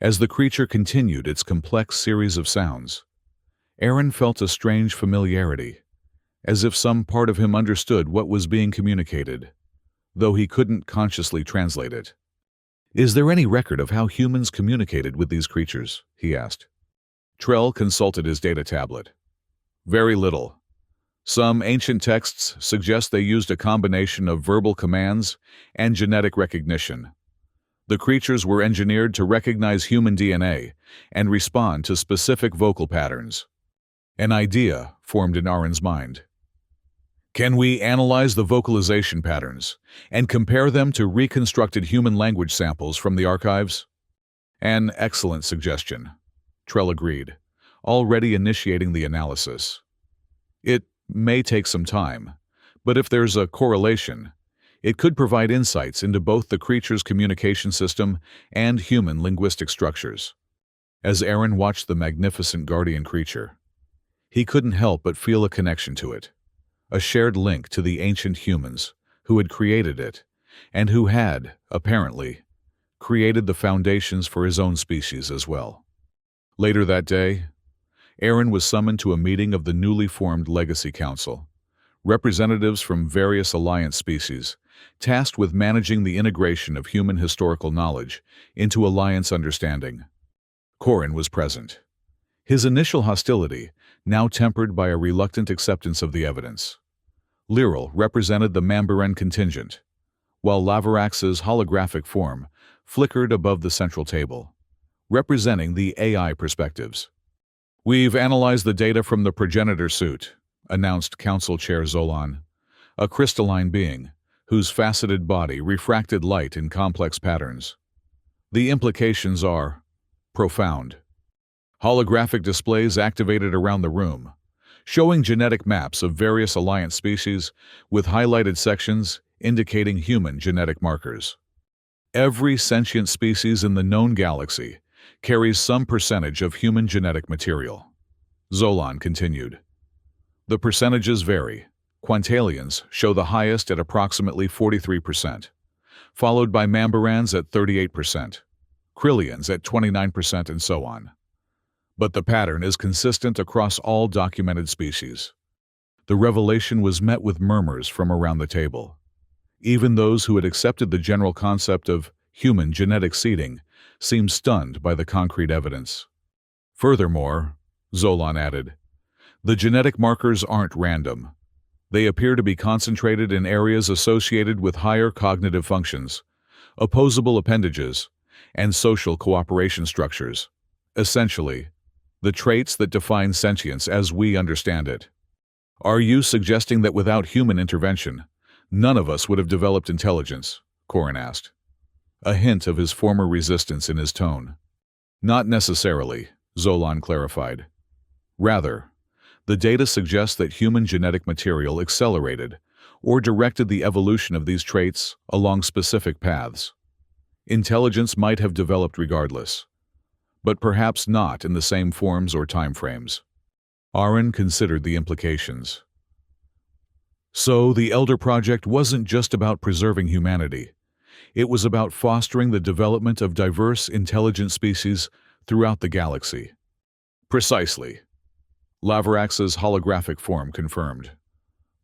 Speaker 1: As the creature continued its complex series of sounds, Aaron felt a strange familiarity, as if some part of him understood what was being communicated, though he couldn't consciously translate it. "Is there any record of how humans communicated with these creatures?" he asked. Trell consulted his data tablet. "Very little. Some ancient texts suggest they used a combination of verbal commands and genetic recognition. The creatures were engineered to recognize human DNA and respond to specific vocal patterns." An idea formed in Aaron's mind. "Can we analyze the vocalization patterns and compare them to reconstructed human language samples from the archives?" "An excellent suggestion," Trell agreed, already initiating the analysis. "It may take some time, but if there's a correlation, it could provide insights into both the creature's communication system and human linguistic structures." As Aaron watched the magnificent guardian creature, he couldn't help but feel a connection to it, a shared link to the ancient humans who had created it and who had, apparently, created the foundations for his own species as well. Later that day, Aaron was summoned to a meeting of the newly formed Legacy Council, representatives from various Alliance species, tasked with managing the integration of human historical knowledge into Alliance understanding. Corin was present, his initial hostility now tempered by a reluctant acceptance of the evidence. Lyral represented the Mambaran contingent, while Lavarax's holographic form flickered above the central table, representing the AI perspectives. "We've analyzed the data from the progenitor suit," announced Council Chair Zolan, a crystalline being whose faceted body refracted light in complex patterns. "The implications are profound." Holographic displays activated around the room, showing genetic maps of various Alliance species with highlighted sections indicating human genetic markers. "Every sentient species in the known galaxy carries some percentage of human genetic material," Zolan continued. "The percentages vary. Quantalians show the highest at approximately 43%, followed by Mambarans at 38%, Krillians at 29%, and so on. But the pattern is consistent across all documented species." The revelation was met with murmurs from around the table. Even those who had accepted the general concept of human genetic seeding seemed stunned by the concrete evidence. "Furthermore," Zolan added, "the genetic markers aren't random. They appear to be concentrated in areas associated with higher cognitive functions, opposable appendages, and social cooperation structures. Essentially, the traits that define sentience as we understand it." "Are you suggesting that without human intervention, none of us would have developed intelligence?" Corin asked, a hint of his former resistance in his tone. "Not necessarily," Zolan clarified. "Rather, the data suggests that human genetic material accelerated or directed the evolution of these traits along specific paths. Intelligence might have developed regardless, but perhaps not in the same forms or timeframes." Aaron considered the implications. So the Elder Project wasn't just about preserving humanity. It was about fostering the development of diverse, intelligent species throughout the galaxy. "Precisely," Lavarax's holographic form confirmed.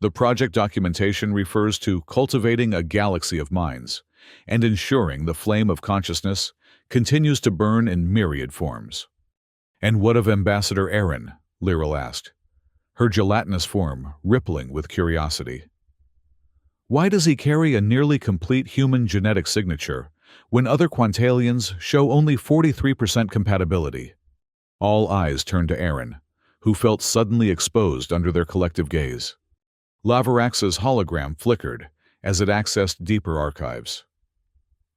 Speaker 1: "The project documentation refers to cultivating a galaxy of minds and ensuring the flame of consciousness continues to burn in myriad forms." "And what of Ambassador Aaron?" Lyral asked, her gelatinous form rippling with curiosity. "Why does he carry a nearly complete human genetic signature when other Quantalians show only 43% compatibility?" All eyes turned to Aaron, who felt suddenly exposed under their collective gaze. Lavarax's hologram flickered as it accessed deeper archives.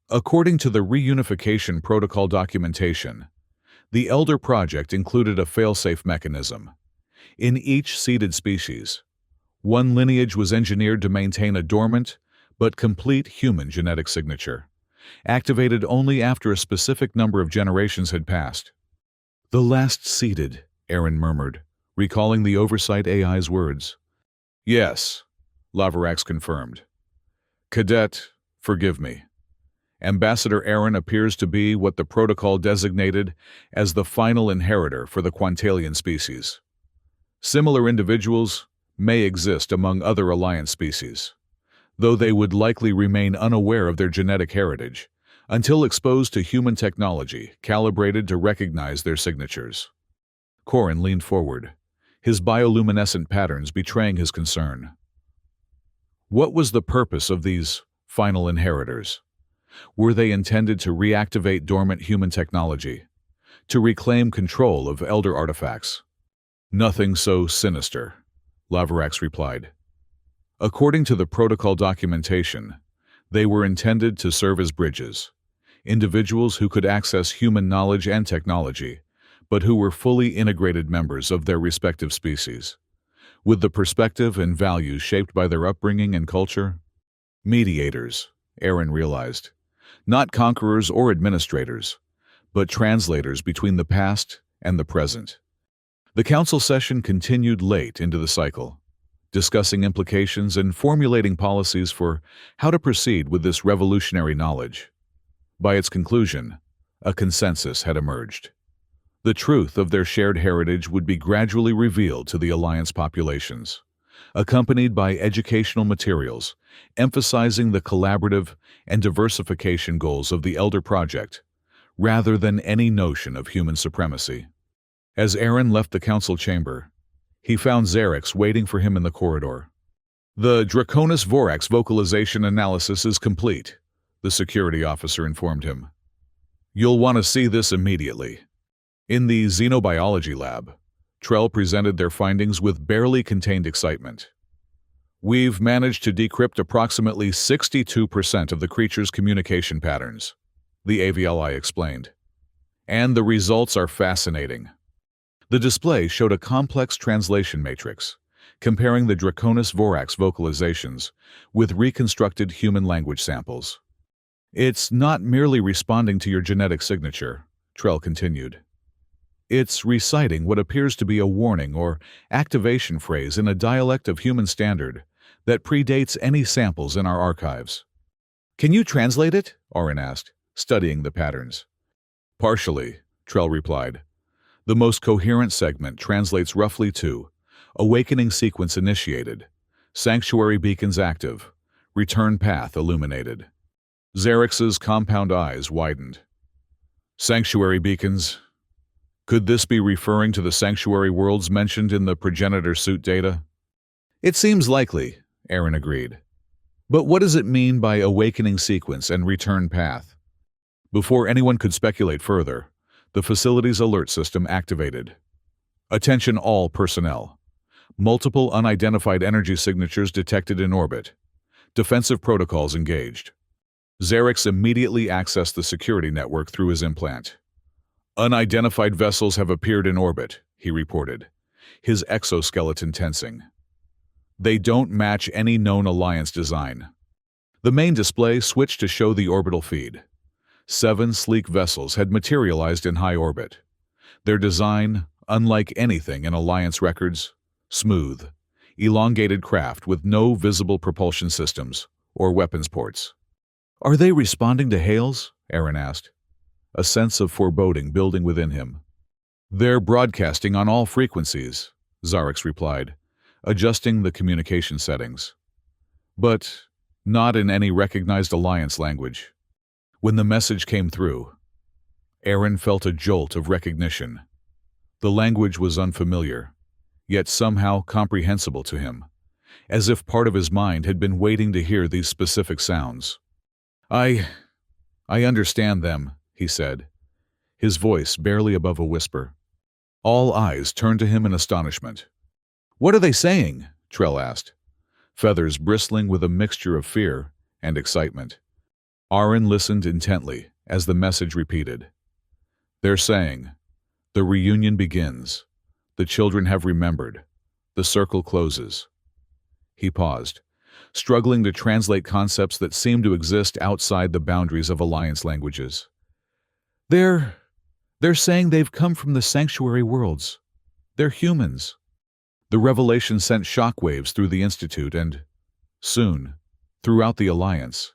Speaker 1: According to the reunification protocol documentation, the Elder Project included a failsafe mechanism. In each seeded species, one lineage was engineered to maintain a dormant but complete human genetic signature, activated only after a specific number of generations had passed. "The last seeded," Aaron murmured, recalling the Oversight AI's words. "Yes," Laverax confirmed. "Cadet, forgive me. Ambassador Aaron appears to be what the protocol designated as the final inheritor for the Quantalian species. Similar individuals may exist among other Alliance species, though they would likely remain unaware of their genetic heritage until exposed to human technology calibrated to recognize their signatures." Corin leaned forward, his bioluminescent patterns betraying his concern. What was the purpose of these final inheritors? Were they intended to reactivate dormant human technology, to reclaim control of elder artifacts? "Nothing so sinister," Laverax replied. "According to the protocol documentation, they were intended to serve as bridges, individuals who could access human knowledge and technology, but who were fully integrated members of their respective species, with the perspective and values shaped by their upbringing and culture. Mediators," Aaron realized. Not conquerors or administrators, but translators between the past and the present. The council session continued late into the cycle, discussing implications and formulating policies for how to proceed with this revolutionary knowledge. By its conclusion, a consensus had emerged. The truth of their shared heritage would be gradually revealed to the Alliance populations, accompanied by educational materials emphasizing the collaborative and diversification goals of the Elder Project, rather than any notion of human supremacy. As Aaron left the council chamber, he found Xerix waiting for him in the corridor. "The Draconis Vorax vocalization analysis is complete," the security officer informed him. "You'll want to see this immediately." In the xenobiology lab, Trell presented their findings with barely contained excitement. "We've managed to decrypt approximately 62% of the creature's communication patterns," the AVLI explained. "And the results are fascinating." The display showed a complex translation matrix, comparing the Draconis Vorax vocalizations with reconstructed human language samples. "It's not merely responding to your genetic signature," Trell continued. "It's reciting what appears to be a warning or activation phrase in a dialect of human standard that predates any samples in our archives." "Can you translate it?" Orin asked, studying the patterns. "Partially," Trell replied. "The most coherent segment translates roughly to awakening sequence initiated, sanctuary beacons active, return path illuminated." Xerix's compound eyes widened. "Sanctuary beacons? Could this be referring to the sanctuary worlds mentioned in the progenitor suit data?" "It seems likely," Aaron agreed. "But what does it mean by awakening sequence and return path?" Before anyone could speculate further, the facility's alert system activated. "Attention all personnel. Multiple unidentified energy signatures detected in orbit. Defensive protocols engaged." Xerix immediately accessed the security network through his implant. "Unidentified vessels have appeared in orbit," he reported, his exoskeleton tensing. "They don't match any known Alliance design." The main display switched to show the orbital feed. 7 sleek vessels had materialized in high orbit. Their design, unlike anything in Alliance records, smooth, elongated craft with no visible propulsion systems or weapons ports. "Are they responding to hails?" Aaron asked, a sense of foreboding building within him. "They're broadcasting on all frequencies," Xerix replied, adjusting the communication settings. "But not in any recognized Alliance language." When the message came through, Aaron felt a jolt of recognition. The language was unfamiliar, yet somehow comprehensible to him, as if part of his mind had been waiting to hear these specific sounds. I understand them," he said, his voice barely above a whisper. All eyes turned to him in astonishment. "What are they saying?" Trell asked. feathers bristling with a mixture of fear and excitement. Aaron listened intently as the message repeated. They're saying, the reunion begins. The children have remembered. The circle closes. He paused, struggling to translate concepts that seemed to exist outside the boundaries of Alliance languages. They're saying they've come from the sanctuary worlds. They're humans. The revelation sent shockwaves through the Institute and, soon, throughout the Alliance.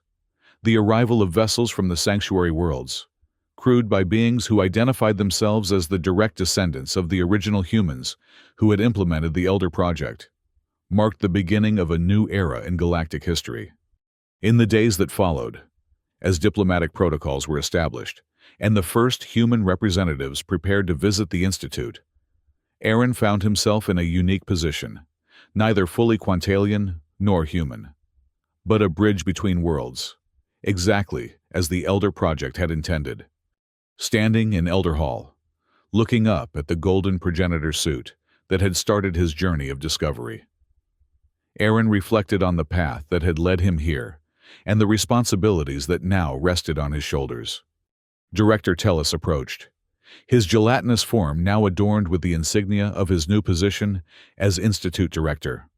Speaker 1: The arrival of vessels from the sanctuary worlds, crewed by beings who identified themselves as the direct descendants of the original humans who had implemented the Elder Project, marked the beginning of a new era in galactic history. In the days that followed, as diplomatic protocols were established, and the first human representatives prepared to visit the Institute, Aaron found himself in a unique position, neither fully Quantalian nor human, but a bridge between worlds, exactly as the Elder Project had intended. Standing in Elder Hall, looking up at the golden progenitor suit that had started his journey of discovery, Aaron reflected on the path that had led him here and the responsibilities that now rested on his shoulders. Director Tellus approached, his gelatinous form now adorned with the insignia of his new position as Institute Director.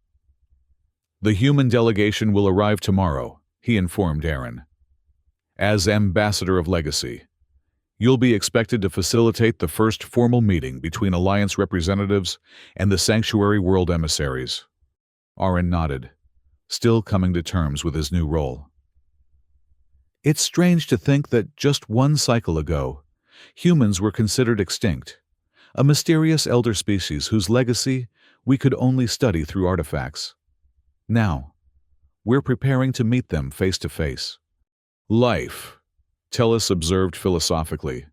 Speaker 1: The human delegation will arrive tomorrow, he informed Aaron. As Ambassador of Legacy, you'll be expected to facilitate the first formal meeting between Alliance representatives and the Sanctuary World emissaries. Aaron nodded, still coming to terms with his new role. It's strange to think that just one cycle ago, humans were considered extinct, a mysterious elder species whose legacy we could only study through artifacts. Now, we're preparing to meet them face to face. Life, Tellus observed philosophically,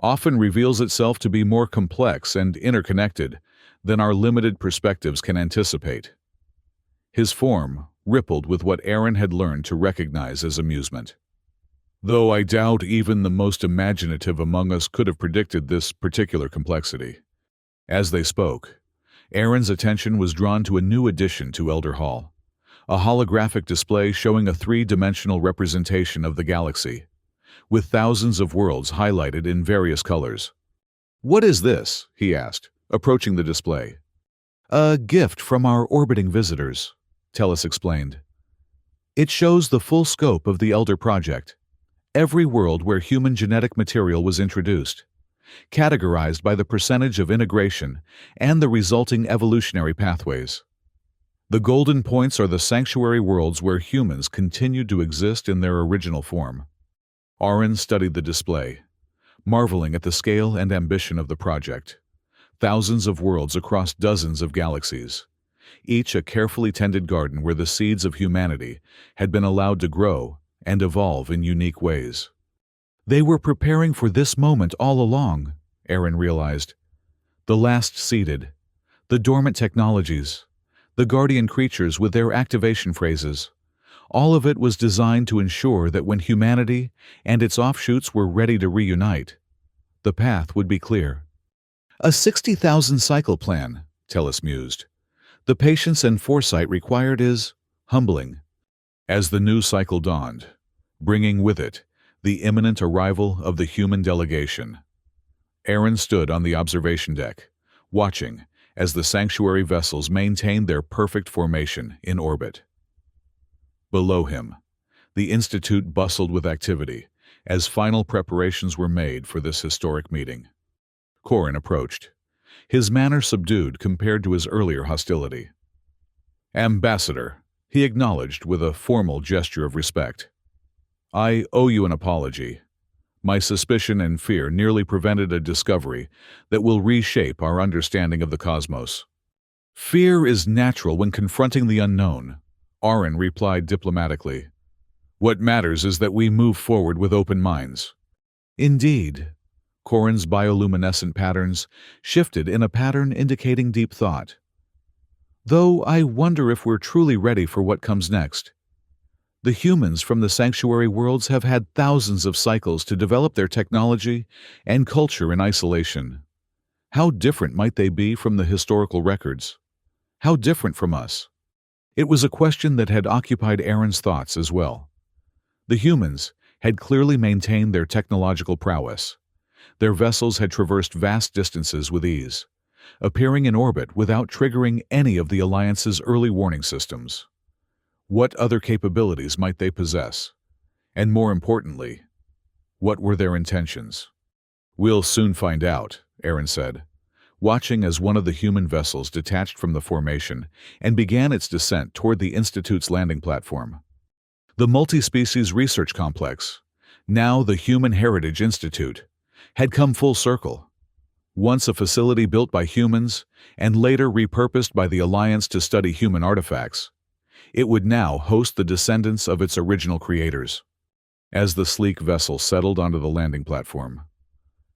Speaker 1: often reveals itself to be more complex and interconnected than our limited perspectives can anticipate. His form rippled with what Aaron had learned to recognize as amusement. Though I doubt even the most imaginative among us could have predicted this particular complexity. As they spoke, Aaron's attention was drawn to a new addition to Elder Hall, a holographic display showing a three-dimensional representation of the galaxy, with thousands of worlds highlighted in various colors. What is this? He asked, approaching the display. A gift from our orbiting visitors, Tellus explained. It shows the full scope of the Elder Project, every world where human genetic material was introduced, categorized by the percentage of integration and the resulting evolutionary pathways. The golden points are the sanctuary worlds where humans continued to exist in their original form. Aaron studied the display, marveling at the scale and ambition of the project. Thousands of worlds across dozens of galaxies, each a carefully tended garden where the seeds of humanity had been allowed to grow and evolve in unique ways. They were preparing for this moment all along, Aaron realized. The last seeded, the dormant technologies, the guardian creatures with their activation phrases. All of it was designed to ensure that when humanity and its offshoots were ready to reunite, the path would be clear. A 60,000 cycle plan, Tellus mused. The patience and foresight required is humbling. As the new cycle dawned, bringing with it the imminent arrival of the human delegation, Aaron stood on the observation deck, watching as the sanctuary vessels maintained their perfect formation in orbit. Below him, the Institute bustled with activity as final preparations were made for this historic meeting. Corin approached, his manner subdued compared to his earlier hostility. Ambassador, he acknowledged with a formal gesture of respect. I owe you an apology. My suspicion and fear nearly prevented a discovery that will reshape our understanding of the cosmos. Fear is natural when confronting the unknown, Aaron replied diplomatically. What matters is that we move forward with open minds. Indeed. Corin's bioluminescent patterns shifted in a pattern indicating deep thought. Though I wonder if we're truly ready for what comes next. The humans from the sanctuary worlds have had thousands of cycles to develop their technology and culture in isolation. How different might they be from the historical records? How different from us? It was a question that had occupied Aaron's thoughts as well. The humans had clearly maintained their technological prowess. Their vessels had traversed vast distances with ease, appearing in orbit without triggering any of the Alliance's early warning systems. What other capabilities might they possess? And more importantly, what were their intentions? "We'll soon find out," Aaron said, watching as one of the human vessels detached from the formation and began its descent toward the Institute's landing platform. The multi-species research complex, now the Human Heritage Institute, had come full circle. Once a facility built by humans and later repurposed by the Alliance to study human artifacts, it would now host the descendants of its original creators. As the sleek vessel settled onto the landing platform,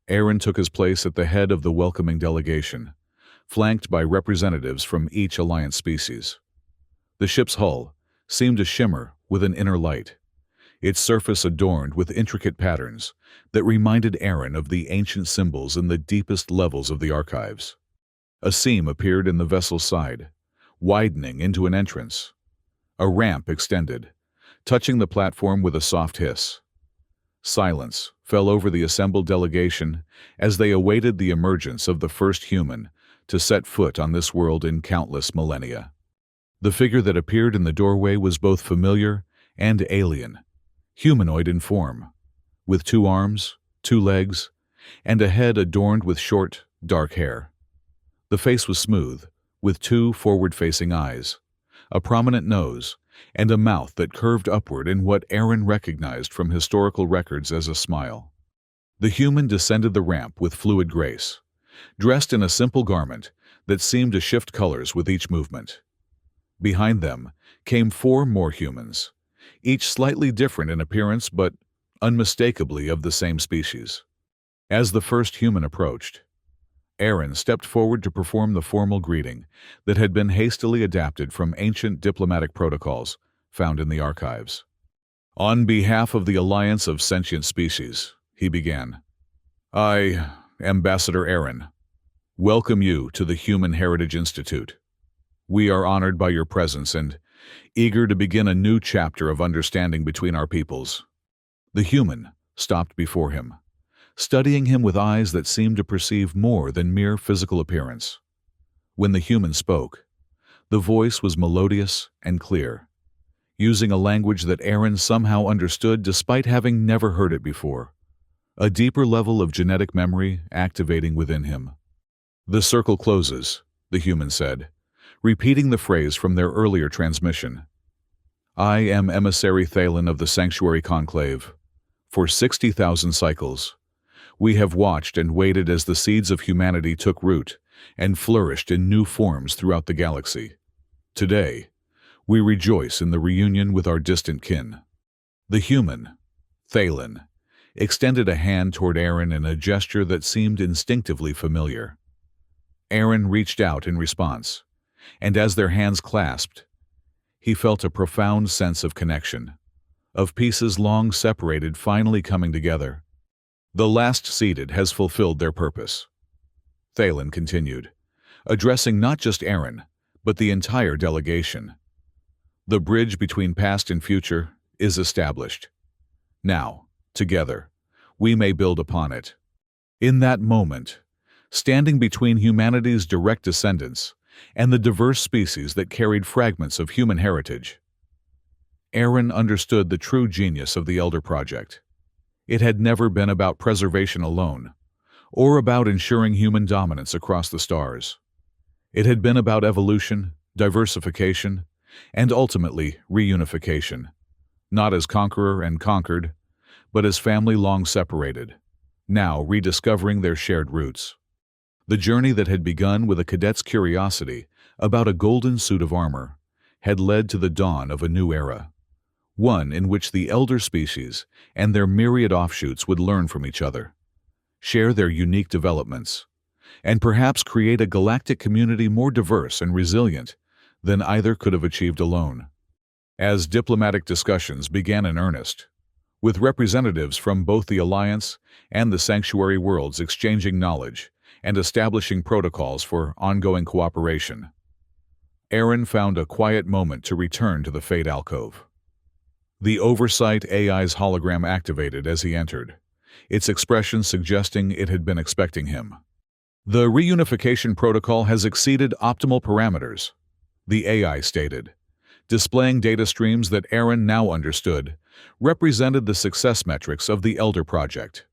Speaker 1: Aaron took his place at the head of the welcoming delegation, flanked by representatives from each Alliance species. The ship's hull seemed to shimmer with an inner light, its surface adorned with intricate patterns that reminded Aaron of the ancient symbols in the deepest levels of the archives. A seam appeared in the vessel's side, widening into an entrance. A ramp extended, touching the platform with a soft hiss. Silence fell over the assembled delegation as they awaited the emergence of the first human to set foot on this world in countless millennia. The figure that appeared in the doorway was both familiar and alien, humanoid in form, with 2 arms, 2 legs, and a head adorned with short, dark hair. The face was smooth, with 2 forward-facing eyes, a prominent nose, and a mouth that curved upward in what Aaron recognized from historical records as a smile. The human descended the ramp with fluid grace, dressed in a simple garment that seemed to shift colors with each movement. Behind them came 4 more humans, each slightly different in appearance but unmistakably of the same species. As the first human approached, Aaron stepped forward to perform the formal greeting that had been hastily adapted from ancient diplomatic protocols found in the archives. "On behalf of the Alliance of Sentient Species," he began, "I, Ambassador Aaron, welcome you to the Human Heritage Institute. We are honored by your presence and eager to begin a new chapter of understanding between our peoples." The human stopped before him, studying him with eyes that seemed to perceive more than mere physical appearance. When the human spoke, the voice was melodious and clear, using a language that Aaron somehow understood despite having never heard it before, a deeper level of genetic memory activating within him. "The circle closes," the human said, repeating the phrase from their earlier transmission. "I am Emissary Thalen of the Sanctuary Conclave. For 60,000 cycles, we have watched and waited as the seeds of humanity took root and flourished in new forms throughout the galaxy. Today, we rejoice in the reunion with our distant kin." The human, Thalen, extended a hand toward Aaron in a gesture that seemed instinctively familiar. Aaron reached out in response, and as their hands clasped, he felt a profound sense of connection, of pieces long separated finally coming together. "The last seeded has fulfilled their purpose," Thalen continued, addressing not just Aaron, but the entire delegation. "The bridge between past and future is established. Now, together, we may build upon it." In that moment, standing between humanity's direct descendants and the diverse species that carried fragments of human heritage, Aaron understood the true genius of the Elder Project. It had never been about preservation alone, or about ensuring human dominance across the stars. It had been about evolution, diversification, and ultimately reunification, not as conqueror and conquered, but as family long separated, now rediscovering their shared roots. The journey that had begun with a cadet's curiosity about a golden suit of armor had led to the dawn of a new era, one in which the elder species and their myriad offshoots would learn from each other, share their unique developments, and perhaps create a galactic community more diverse and resilient than either could have achieved alone. As diplomatic discussions began in earnest, with representatives from both the Alliance and the Sanctuary worlds exchanging knowledge and establishing protocols for ongoing cooperation, Aaron found a quiet moment to return to the Fate alcove. The Oversight AI's hologram activated as he entered, its expression suggesting it had been expecting him. The reunification protocol has exceeded optimal parameters, the AI stated, displaying data streams that Aaron now understood represented the success metrics of the Elder Project.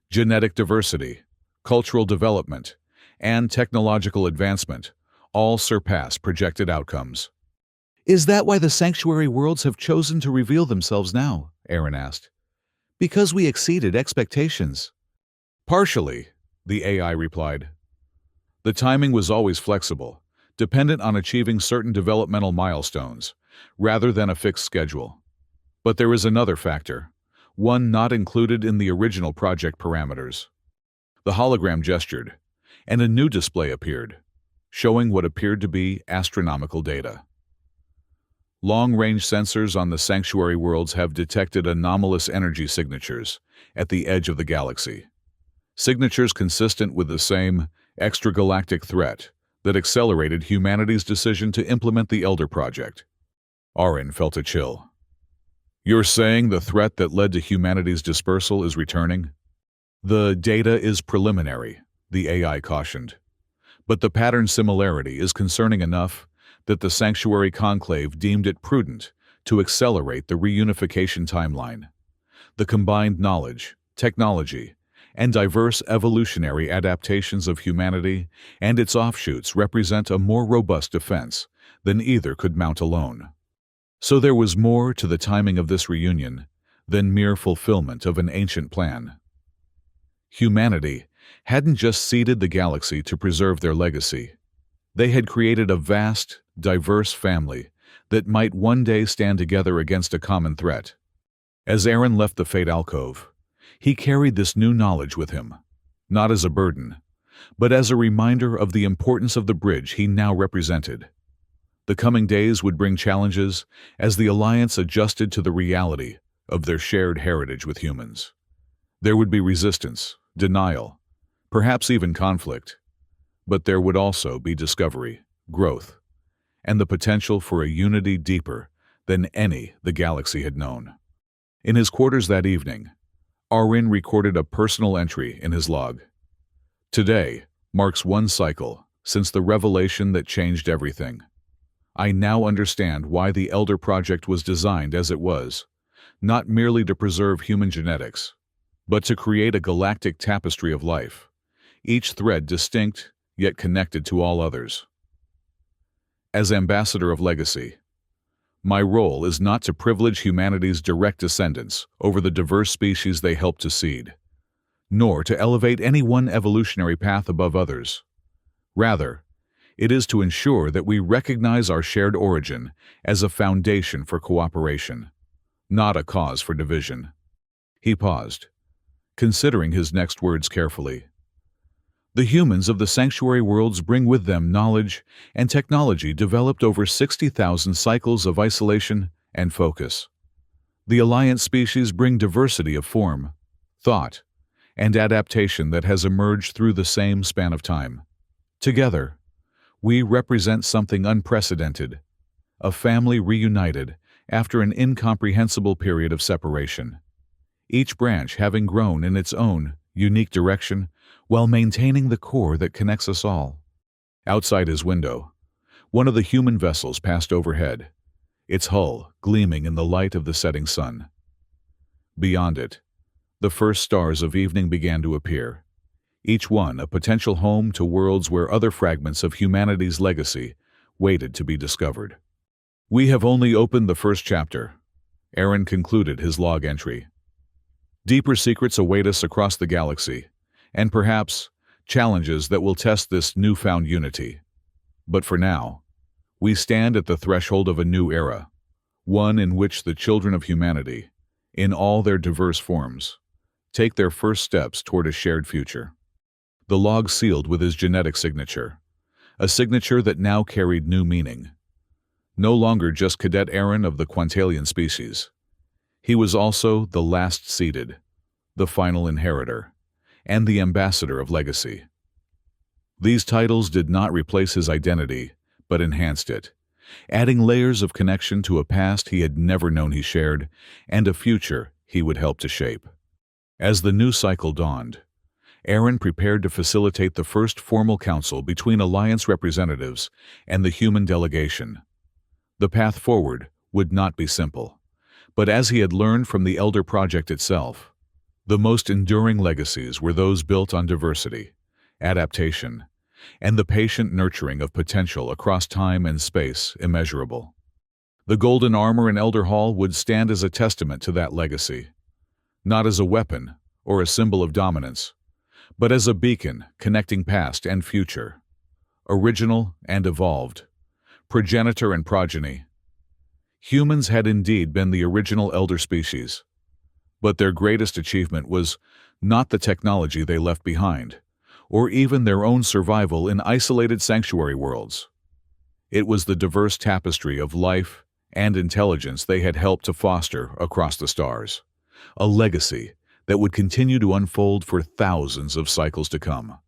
Speaker 1: Genetic diversity, cultural development, and technological advancement all surpass projected outcomes. "Is that why the sanctuary worlds have chosen to reveal themselves now?" Aaron asked. "Because we exceeded expectations." "Partially," the AI replied. "The timing was always flexible, dependent on achieving certain developmental milestones, rather than a fixed schedule. But there is another factor, one not included in the original project parameters." The hologram gestured, and a new display appeared, showing what appeared to be astronomical data. Long-range sensors on the sanctuary worlds have detected anomalous energy signatures at the edge of the galaxy. Signatures consistent with the same extragalactic threat that accelerated humanity's decision to implement the Elder Project. Aaron felt a chill. "You're saying the threat that led to humanity's dispersal is returning?" "The data is preliminary," the AI cautioned. "But the pattern similarity is concerning enough that the Sanctuary Conclave deemed it prudent to accelerate the reunification timeline. The combined knowledge, technology, and diverse evolutionary adaptations of humanity and its offshoots represent a more robust defense than either could mount alone." So there was more to the timing of this reunion than mere fulfillment of an ancient plan. Humanity hadn't just seeded the galaxy to preserve their legacy. They had created a vast, diverse family that might one day stand together against a common threat. As Aaron left the Fate alcove, he carried this new knowledge with him, not as a burden, but as a reminder of the importance of the bridge he now represented. The coming days would bring challenges as the Alliance adjusted to the reality of their shared heritage with humans. There would be resistance, denial, perhaps even conflict, but there would also be discovery, growth, and the potential for a unity deeper than any the galaxy had known. In his quarters that evening, Aaron recorded a personal entry in his log. "Today marks one cycle since the revelation that changed everything. I now understand why the Elder Project was designed as it was, not merely to preserve human genetics, but to create a galactic tapestry of life, each thread distinct yet connected to all others. As Ambassador of Legacy, my role is not to privilege humanity's direct descendants over the diverse species they help to seed, nor to elevate any one evolutionary path above others. Rather, it is to ensure that we recognize our shared origin as a foundation for cooperation, not a cause for division." He paused, considering his next words carefully. "The humans of the sanctuary worlds bring with them knowledge and technology developed over 60,000 cycles of isolation and focus. The Alliance species bring diversity of form, thought, and adaptation that has emerged through the same span of time. Together, we represent something unprecedented, a family reunited after an incomprehensible period of separation, each branch having grown in its own unique direction while maintaining the core that connects us all." Outside his window, one of the human vessels passed overhead, its hull gleaming in the light of the setting sun. Beyond it, the first stars of evening began to appear, each one a potential home to worlds where other fragments of humanity's legacy waited to be discovered. "We have only opened the first chapter," Aaron concluded his log entry. "Deeper secrets await us across the galaxy, and perhaps challenges that will test this newfound unity. But for now, we stand at the threshold of a new era, one in which the children of humanity, in all their diverse forms, take their first steps toward a shared future." The log sealed with his genetic signature, a signature that now carried new meaning. No longer just Cadet Aaron of the Quantalian species. He was also the last seeded, the final inheritor, and the ambassador of legacy. These titles did not replace his identity, but enhanced it, adding layers of connection to a past he had never known he shared and a future he would help to shape. As the new cycle dawned, Aaron prepared to facilitate the first formal council between Alliance representatives and the human delegation. The path forward would not be simple, but as he had learned from the Elder Project itself, the most enduring legacies were those built on diversity, adaptation, and the patient nurturing of potential across time and space immeasurable. The golden armor in Elder Hall would stand as a testament to that legacy, not as a weapon or a symbol of dominance, but as a beacon connecting past and future, original and evolved, progenitor and progeny. Humans had indeed been the original elder species, but their greatest achievement was not the technology they left behind, or even their own survival in isolated sanctuary worlds. It was the diverse tapestry of life and intelligence they had helped to foster across the stars, a legacy that would continue to unfold for thousands of cycles to come.